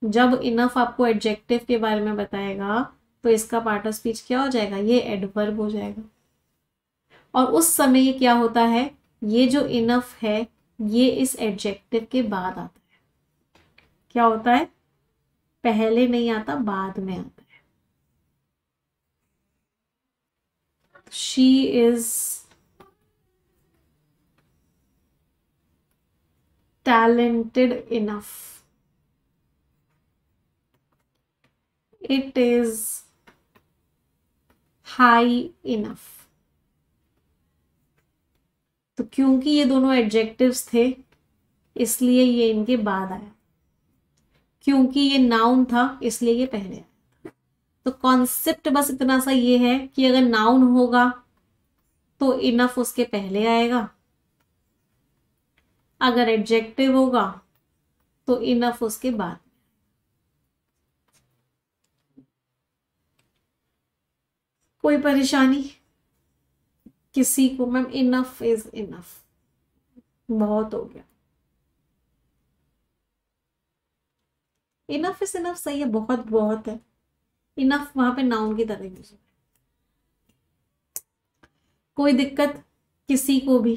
जब इनफ आपको एडजेक्टिव के बारे में बताएगा तो इसका पार्ट ऑफ स्पीच क्या हो जाएगा? ये एडवर्ब हो जाएगा। और उस समय ये क्या होता है? ये जो इनफ है ये इस एडजेक्टिव के बाद आता है। क्या होता है? पहले नहीं आता, बाद में आता है। She is talented enough. It is high enough. तो क्योंकि ये दोनों एडजेक्टिव्स थे इसलिए ये इनके बाद आया। क्योंकि ये नाउन था इसलिए ये पहले आया। तो कॉन्सेप्ट बस इतना सा ये है कि अगर नाउन होगा तो इनफ उसके पहले आएगा, अगर एडजेक्टिव होगा तो इनफ उसके बाद। कोई परेशानी किसी को? मैम इनफ इज इनफ, बहुत हो गया। इनफ इज इनफ सही है, बहुत बहुत है। इनफ वहां पे नाउन की तरह यूज है। कोई दिक्कत किसी को भी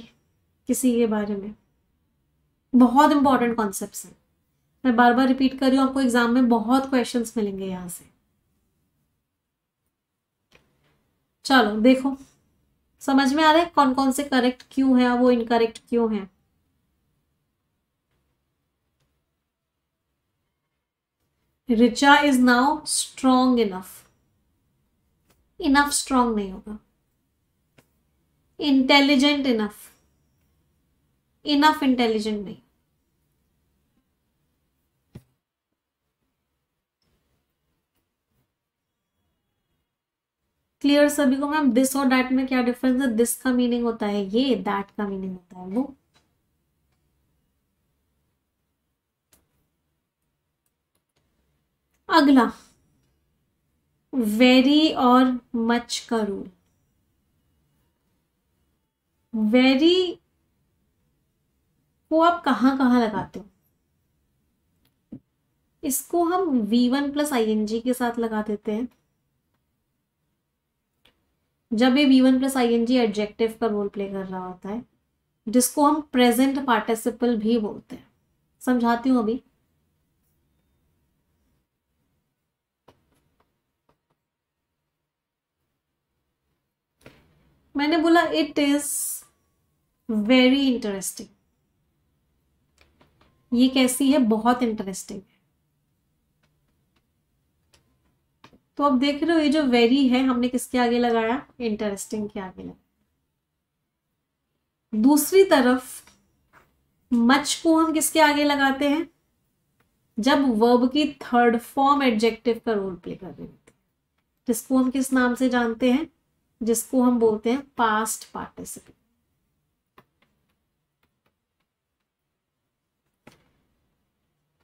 किसी के बारे में? बहुत इंपॉर्टेंट कॉन्सेप्ट्स हैं। मैं बार बार रिपीट कर रही हूँ, आपको एग्जाम में बहुत क्वेश्चंस मिलेंगे यहां से। चलो देखो, समझ में आ रहा है कौन कौन से करेक्ट क्यों है वो इनकरेक्ट क्यों है? Richa is now strong enough. Enough strong नहीं होगा। इंटेलिजेंट इनफ, इनफ इंटेलिजेंट नहीं। क्लियर सभी को? मैम दिस और दैट में क्या डिफरेंस है? दिस का मीनिंग होता है ये, दैट का मीनिंग होता है वो। अगला, वेरी और मच का रूल। वेरी को आप कहां कहां लगाते हो? इसको हम V1 प्लस ING के साथ लगा देते हैं। जब ये V1 प्लस ING एडजेक्टिव का रोल प्ले कर रहा होता है, जिसको हम प्रेजेंट पार्टिसिपल भी बोलते हैं। समझाती हूं अभी। मैंने बोला इट इज वेरी इंटरेस्टिंग। ये कैसी है? बहुत इंटरेस्टिंग है। तो अब देख रहे हो ये जो वेरी है हमने किसके आगे लगाया? इंटरेस्टिंग के आगे लगाया। दूसरी तरफ मच को हम किसके आगे लगाते हैं? जब वर्ब की थर्ड फॉर्म एडजेक्टिव का रोल प्ले कर रही होती है, जिसको हम किस नाम से जानते हैं? जिसको हम बोलते हैं past participle.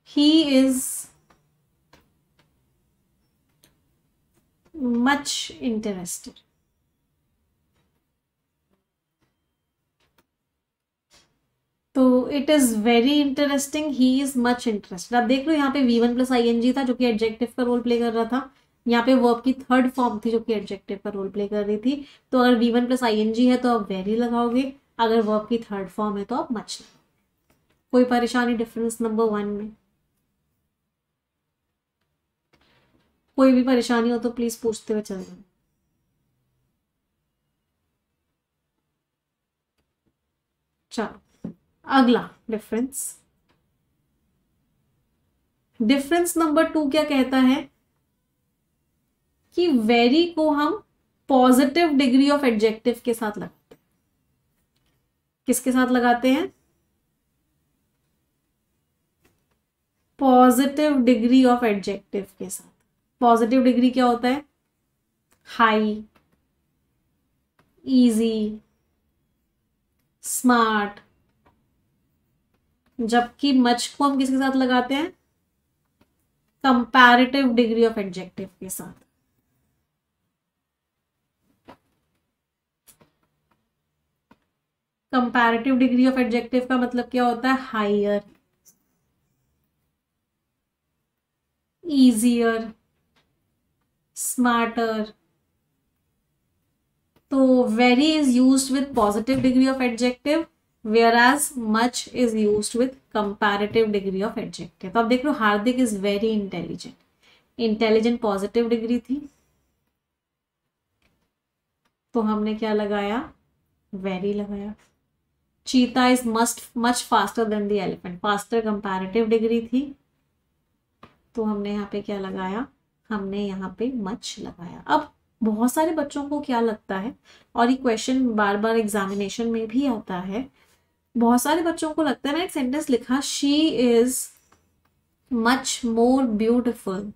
He is much interested. तो it is very interesting, he is much interested. आप देख लो यहाँ पे V1 प्लस ING था जो कि एडजेक्टिव का रोल प्ले कर रहा था, यहाँ पे वर्ब की थर्ड फॉर्म थी जो कि एडजेक्टिव का रोल प्ले कर रही थी। तो अगर V1 प्लस ING है तो आप वेरी लगाओगे, अगर वर्ब की थर्ड फॉर्म है तो आप मच लगाओगे। कोई परेशानी डिफरेंस नंबर 1 में? कोई भी परेशानी हो तो प्लीज पूछते हुए चल जाओ। चलो अगला डिफरेंस नंबर 2 क्या कहता है कि वेरी को हम पॉजिटिव डिग्री ऑफ एडजेक्टिव के साथ लगाते हैं। किसके साथ लगाते हैं? पॉजिटिव डिग्री ऑफ एडजेक्टिव के साथ। पॉजिटिव डिग्री क्या होता है? High, easy, smart. जबकि मच को हम किसके साथ लगाते हैं? कंपैरेटिव डिग्री ऑफ एडजेक्टिव के साथ। कंपैरेटिव डिग्री ऑफ एडजेक्टिव का मतलब क्या होता है? Higher, easier, smarter. तो very is used with positive degree of adjective, whereas much is used with comparative degree of adjective. तो अब देख लो हार्दिक is very intelligent. Intelligent positive degree थी, तो हमने क्या लगाया? very लगाया. चीता is much faster than the elephant. faster comparative degree थी, तो हमने यहाँ पे क्या लगाया? हमने यहाँ पे मच लगाया. अब बहुत सारे बच्चों को क्या लगता है, और ये क्वेश्चन बार बार एग्जामिनेशन में भी आता है, बहुत सारे बच्चों को लगता है ना, एक सेंटेंस लिखा she is much more beautiful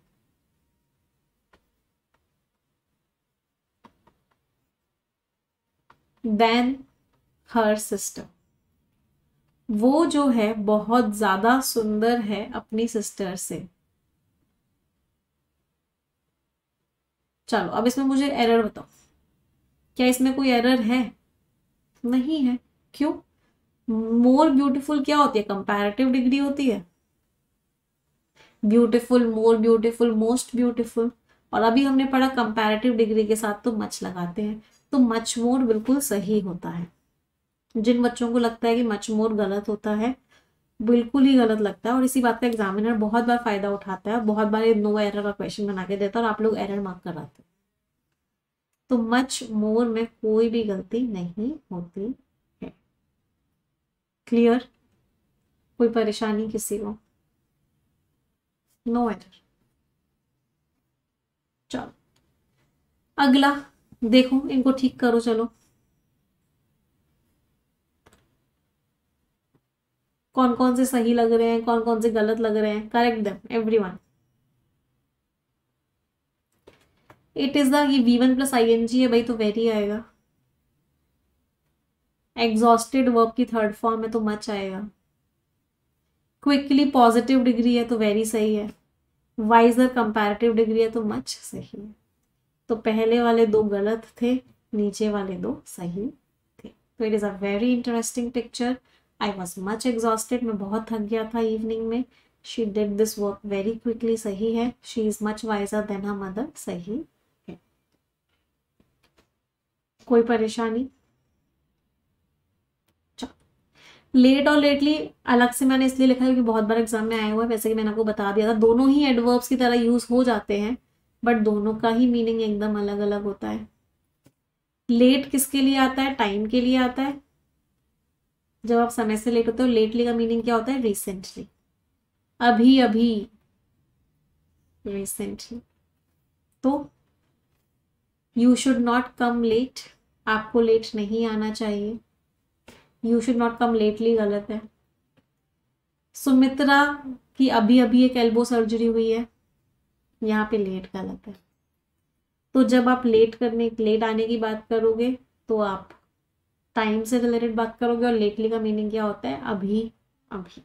than her sister. वो जो है बहुत ज्यादा सुंदर है अपनी सिस्टर से. चलो अब इसमें मुझे एरर बताओ, क्या इसमें कोई एरर है? नहीं है. क्यों? मोर ब्यूटीफुल क्या होती है? कंपैरेटिव डिग्री होती है. Beautiful, more beautiful, most beautiful. और अभी हमने पढ़ा कंपैरेटिव डिग्री के साथ तो मच लगाते हैं, तो मच मोर बिल्कुल सही होता है. जिन बच्चों को लगता है कि मच मोर गलत होता है, बिल्कुल ही गलत लगता है, और इसी बात का एग्जामिनर बहुत बार फायदा उठाता है, बहुत बार नो एरर का क्वेश्चन बना के देता है और आप लोग एरर मार्क कराते हैं. तो मच मोर में कोई भी गलती नहीं होती है. क्लियर? कोई परेशानी किसी को? No error. चलो अगला देखो, इनको ठीक करो. चलो कौन कौन से सही लग रहे हैं, कौन कौन से गलत लग रहे हैं. Correct them everyone. It is the, ये V1 प्लस ING है भाई, तो वेरी आएगा. एग्जॉस्टेड वर्ब की थर्ड फॉर्म है तो मच आएगा. क्विकली पॉजिटिव डिग्री है तो वेरी सही है. वाइजर कंपैरेटिव डिग्री है तो मच सही है. तो पहले वाले दो गलत थे, नीचे वाले दो सही थे. तो it is a very interesting picture. I was much exhausted, मैं बहुत थक गया था इवनिंग में. She did this work very quickly, सही है. She is much visor then her mother, सही है. कोई परेशानी? लेट और लेटली अलग से मैंने इसलिए लिखा है क्योंकि बहुत बार एग्जाम में आया हुआ है. वैसे कि मैंने आपको बता दिया था, दोनों ही एडवर्ब्स की तरह यूज हो जाते हैं, बट दोनों का ही मीनिंग एकदम अलग अलग होता है. लेट किसके लिए आता है? टाइम के लिए आता है. जब आप समय से लेट होते हो, लेटली का मीनिंग क्या होता है? रिसेंटली, अभी अभी, रिसेंटली. तो you should not come late, आपको लेट नहीं आना चाहिए. You should not come lately गलत है। सुमित्रा की अभी अभी एक एल्बो सर्जरी हुई है, यहाँ पे लेट गलत है। तो जब आप लेट आने की बात करोगे तो आप टाइम से रिलेटेड बात करोगे, और लेटली का मीनिंग क्या होता है? अभी अभी,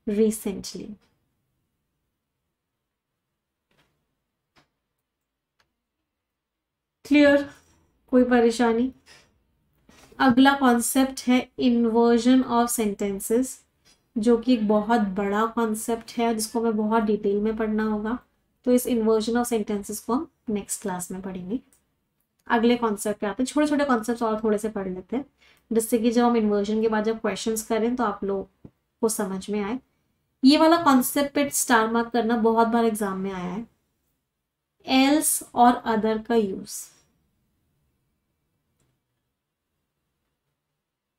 रिसेंटली। क्लियर? कोई परेशानी? अगला कॉन्सेप्ट है इन्वर्जन ऑफ सेंटेंसेस, जो कि एक बहुत बड़ा कॉन्सेप्ट है जिसको हमें बहुत डिटेल में पढ़ना होगा। तो इस इन्वर्जन ऑफ सेंटेंसेस को हम नेक्स्ट क्लास में पढ़ेंगे। अगले कॉन्सेप्ट पे आते हैं, छोटे छोटे कॉन्सेप्ट और थोड़े से पढ़ लेते हैं, जिससे कि जब हम इन्वर्जन के बाद जब क्वेश्चंस करें तो आप लोग को समझ में आए। ये वाला कॉन्सेप्ट पे स्टार मार्क करना बहुत बार एग्जाम में आया है। एल्स और अदर का यूज।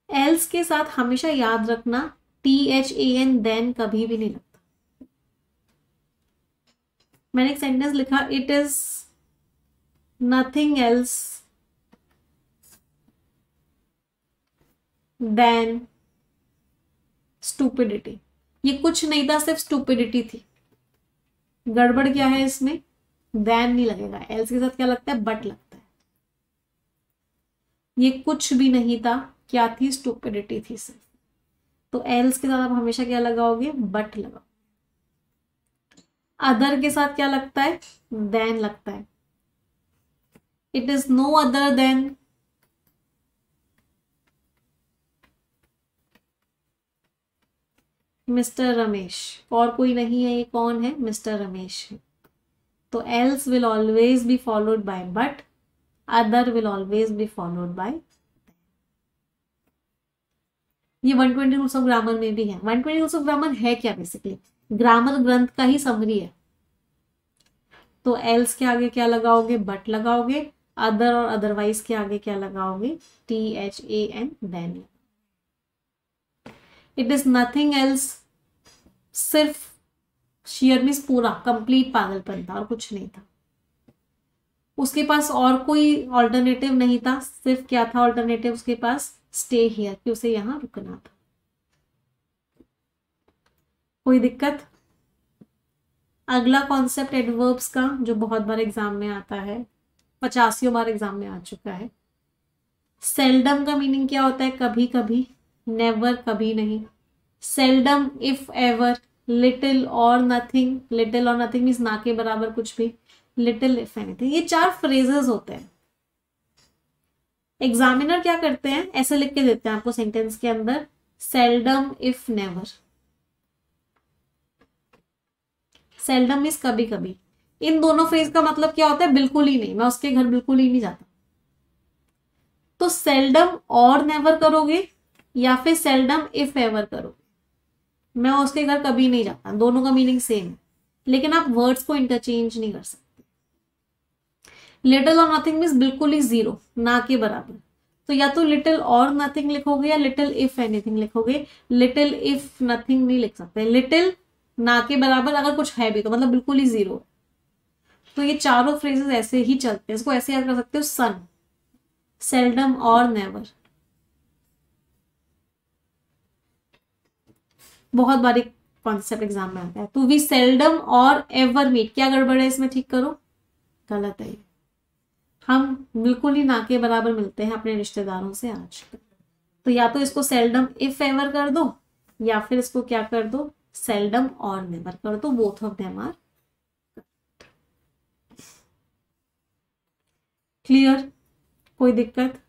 एल्स के साथ हमेशा याद रखना THAN देन कभी भी नहीं लगता। मैंने एक सेंटेंस लिखा, it is nothing else than stupidity. ये कुछ नहीं था, सिर्फ स्टूपिडिटी थी। गड़बड़ क्या है इसमें? देन नहीं लगेगा, एल्स के साथ क्या लगता है? बट लगता है। ये कुछ भी नहीं था, क्या थी? स्टूपिडिटी थी सिर्फ। तो एल्स के साथ आप हमेशा क्या लगाओगे? बट लगाओ। अदर के साथ क्या लगता है? देन लगता है। It is no other than mister Ramesh. और कोई नहीं है, ये कौन है? मिस्टर रमेश है। तो else will always be followed by but, other will always be followed by. ये 120 रूल्स ऑफ ग्रामर में भी है। 120 रूल्स ऑफ ग्रामर है क्या? बेसिकली ग्रामर ग्रंथ का ही समरी है। तो एल्स के आगे क्या लगाओगे? बट लगाओगे। अदर और अदरवाइज के आगे क्या लगाओगे? THAN than. It is nothing else, सिर्फ शेयर मीन्स पूरा कंप्लीट पागलपन था और कुछ नहीं था। उसके पास और कोई ऑल्टरनेटिव नहीं था, सिर्फ क्या था ऑल्टरनेटिव उसके पास? स्टे हियर, कि उसे यहां रुकना था। कोई दिक्कत? अगला कॉन्सेप्ट एडवर्ब्स का, जो बहुत बार एग्जाम में आता है, 85 बार एग्जाम में आ चुका है। सेल्डम का मीनिंग क्या होता है? कभी कभी, नेवर कभी नहीं। सेल्डम इफ एवर, लिटिल और नथिंग। लिटिल और नथिंग मीन्स ना के बराबर कुछ भी। Little if anything. ये 4 फ्रेजेस होते हैं। एग्जामिनर क्या करते हैं? ऐसे लिख के देते हैं आपको सेंटेंस के अंदर, seldom if never. Seldom means कभी कभी। इन दोनों फ्रेज का मतलब क्या होता है? बिल्कुल ही नहीं, मैं उसके घर बिल्कुल ही नहीं जाता। तो सेल्डम और नेवर करोगे या फिर सेल्डम इफ एवर करोगे? मैं उसके घर कभी नहीं जाता, दोनों का मीनिंग सेम है, लेकिन आप वर्ड्स को इंटरचेंज नहीं कर सकते। लिटिल और नथिंग मीन्स बिल्कुल ही जीरो, ना के बराबर। तो या तो लिटिल और नथिंग लिखोगे या लिटिल इफ एनीथिंग लिखोगे। लिटिल इफ नथिंग नहीं लिख सकते। लिटिल ना के बराबर अगर कुछ है भी तो मतलब बिल्कुल ही जीरो। तो ये चारों फ्रेजेस ऐसे ही चलते हैं। इसको ऐसे याद कर सकते हो, सन, सेल्डम और नेवर। बहुत बारी कॉन्सेप्ट एग्जाम में आता है। तो वी सेल्डम और एवर मीट, क्या गड़बड़ है इसमें? ठीक करो, गलत है। हम बिल्कुल ही ना के बराबर मिलते हैं अपने रिश्तेदारों से आज। तो या तो इसको सेल्डम इफ एवर कर दो या फिर इसको क्या कर दो? सेल्डम और नेवर कर दो। Both of them are clear. कोई दिक्कत?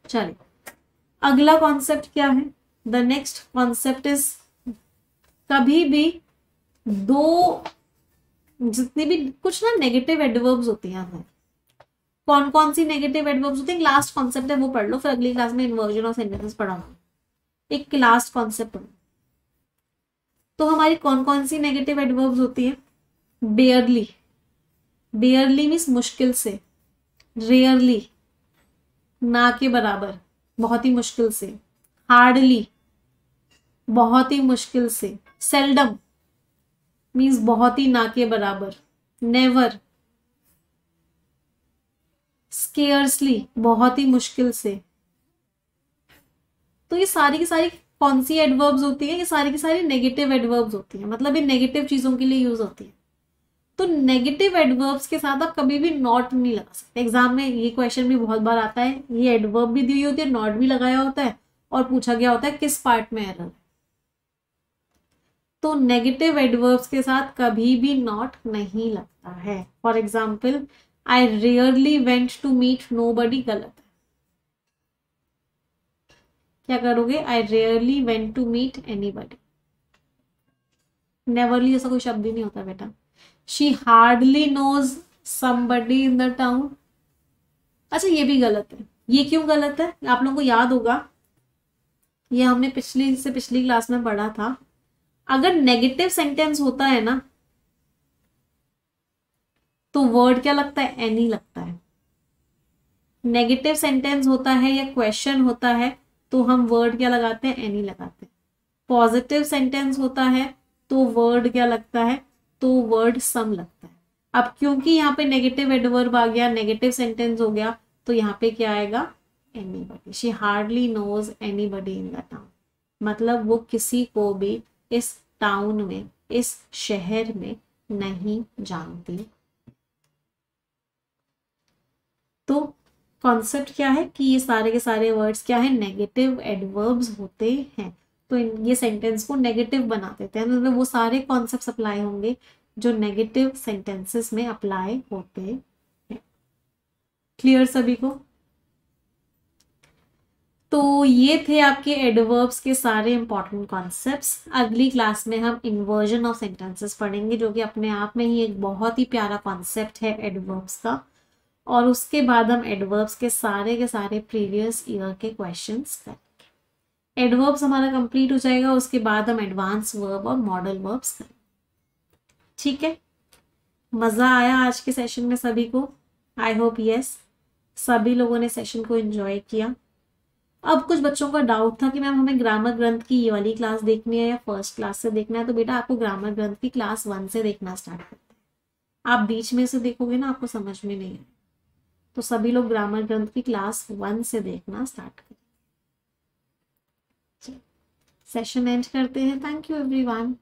चलिए अगला कॉन्सेप्ट क्या है? द नेक्स्ट कॉन्सेप्ट इज, कभी भी दो, जितनी भी कुछ ना नेगेटिव एडवर्ब्स होती हैं, हमें कौन कौन सी नेगेटिव एडवर्ब्स होती हैं, लास्ट कॉन्सेप्ट है वो पढ़ लो, फिर अगली क्लास में इन्वर्जन ऑफ सेंटेंसेस पढ़ाऊंगा। एक लास्ट कॉन्सेप्ट पढ़ो। तो हमारी कौन कौन सी नेगेटिव एडवर्ब्स होती है? बेयरली, बेयरली मीन्स मुश्किल से। रेयरली, ना के बराबर, बहुत ही मुश्किल से। हार्डली, बहुत ही मुश्किल से। सेल्डम मीन्स बहुत ही ना के बराबर। नेवर, स्केयर्सली, बहुत ही मुश्किल से। तो ये सारी की सारी कौन सी एडवर्ब्स होती है? ये सारी की सारी नेगेटिव एडवर्ब्स होती है, मतलब ये नेगेटिव चीजों के लिए यूज होती है। तो नेगेटिव एडवर्ब्स के साथ आप कभी भी नॉट नहीं लगा सकते। एग्जाम में ये क्वेश्चन भी बहुत बार आता है, ये एडवर्ब भी दी होती है, नॉट भी लगाया होता है और पूछा गया होता है किस पार्ट में एरर है। तो नेगेटिव एडवर्ब्स के साथ कभी भी नॉट नहीं लगता है। For example, I rarely went to meet nobody, गलत है। क्या करोगे? I rarely went to meet anybody. Neverly ऐसा कोई शब्द ही नहीं होता बेटा। She hardly knows somebody in the town. अच्छा, ये भी गलत है। ये क्यों गलत है? आप लोगों को याद होगा, ये हमने पिछली क्लास में पढ़ा था। अगर नेगेटिव सेंटेंस होता है ना, तो वर्ड क्या लगता है? एनी लगता है। नेगेटिव सेंटेंस होता है या क्वेश्चन होता है तो हम वर्ड क्या लगाते हैं? एनी लगाते हैं। पॉजिटिव सेंटेंस होता है तो वर्ड क्या लगता है? तो वर्ड सम लगता है। अब क्योंकि यहाँ पे नेगेटिव एडवर्ब आ गया, नेगेटिव सेंटेंस हो गया, तो यहाँ पे क्या आएगा? Anybody. She hardly knows anybody in the town, मतलब वो किसी को भी इस टाउन में, इस शहर में नहीं जानती। तो कॉन्सेप्ट क्या है कि ये सारे के सारे वर्ड्स क्या है? नेगेटिव एडवर्ब्स होते हैं। तो ये सेंटेंस को नेगेटिव बना देते हैं। तो वो सारे कॉन्सेप्ट्स अप्लाई होंगे जो नेगेटिव सेंटेंसेस में अप्लाई होते हैं। क्लियर सभी को? तो ये थे आपके एडवर्ब्स के सारे इंपॉर्टेंट कॉन्सेप्ट्स। अगली क्लास में हम इन्वर्जन ऑफ सेंटेंसेस पढ़ेंगे, जो कि अपने आप में ही एक बहुत ही प्यारा कॉन्सेप्ट है एडवर्ब्स का। और उसके बाद हम एडवर्ब्स के सारे प्रीवियस ईयर के क्वेश्चंस करेंगे। एडवर्ब्स हमारा कंप्लीट हो जाएगा, उसके बाद हम एडवांस वर्ब और मॉडल वर्ब्स करेंगे। ठीक है? मजा आया आज के सेशन में सभी को? आई होप यस, सभी लोगों ने सेशन को एंजॉय किया। अब कुछ बच्चों का डाउट था कि मैम हमें ग्रामर ग्रंथ की ये वाली क्लास देखनी है या फर्स्ट क्लास से देखना है। तो बेटा आपको ग्रामर ग्रंथ की क्लास 1 से देखना स्टार्ट करते हैं। आप बीच में से देखोगे ना, आपको समझ में नहीं आए। तो सभी लोग ग्रामर ग्रंथ की क्लास 1 से देखना स्टार्ट करें। सेशन एंड करते हैं। Thank you everyone.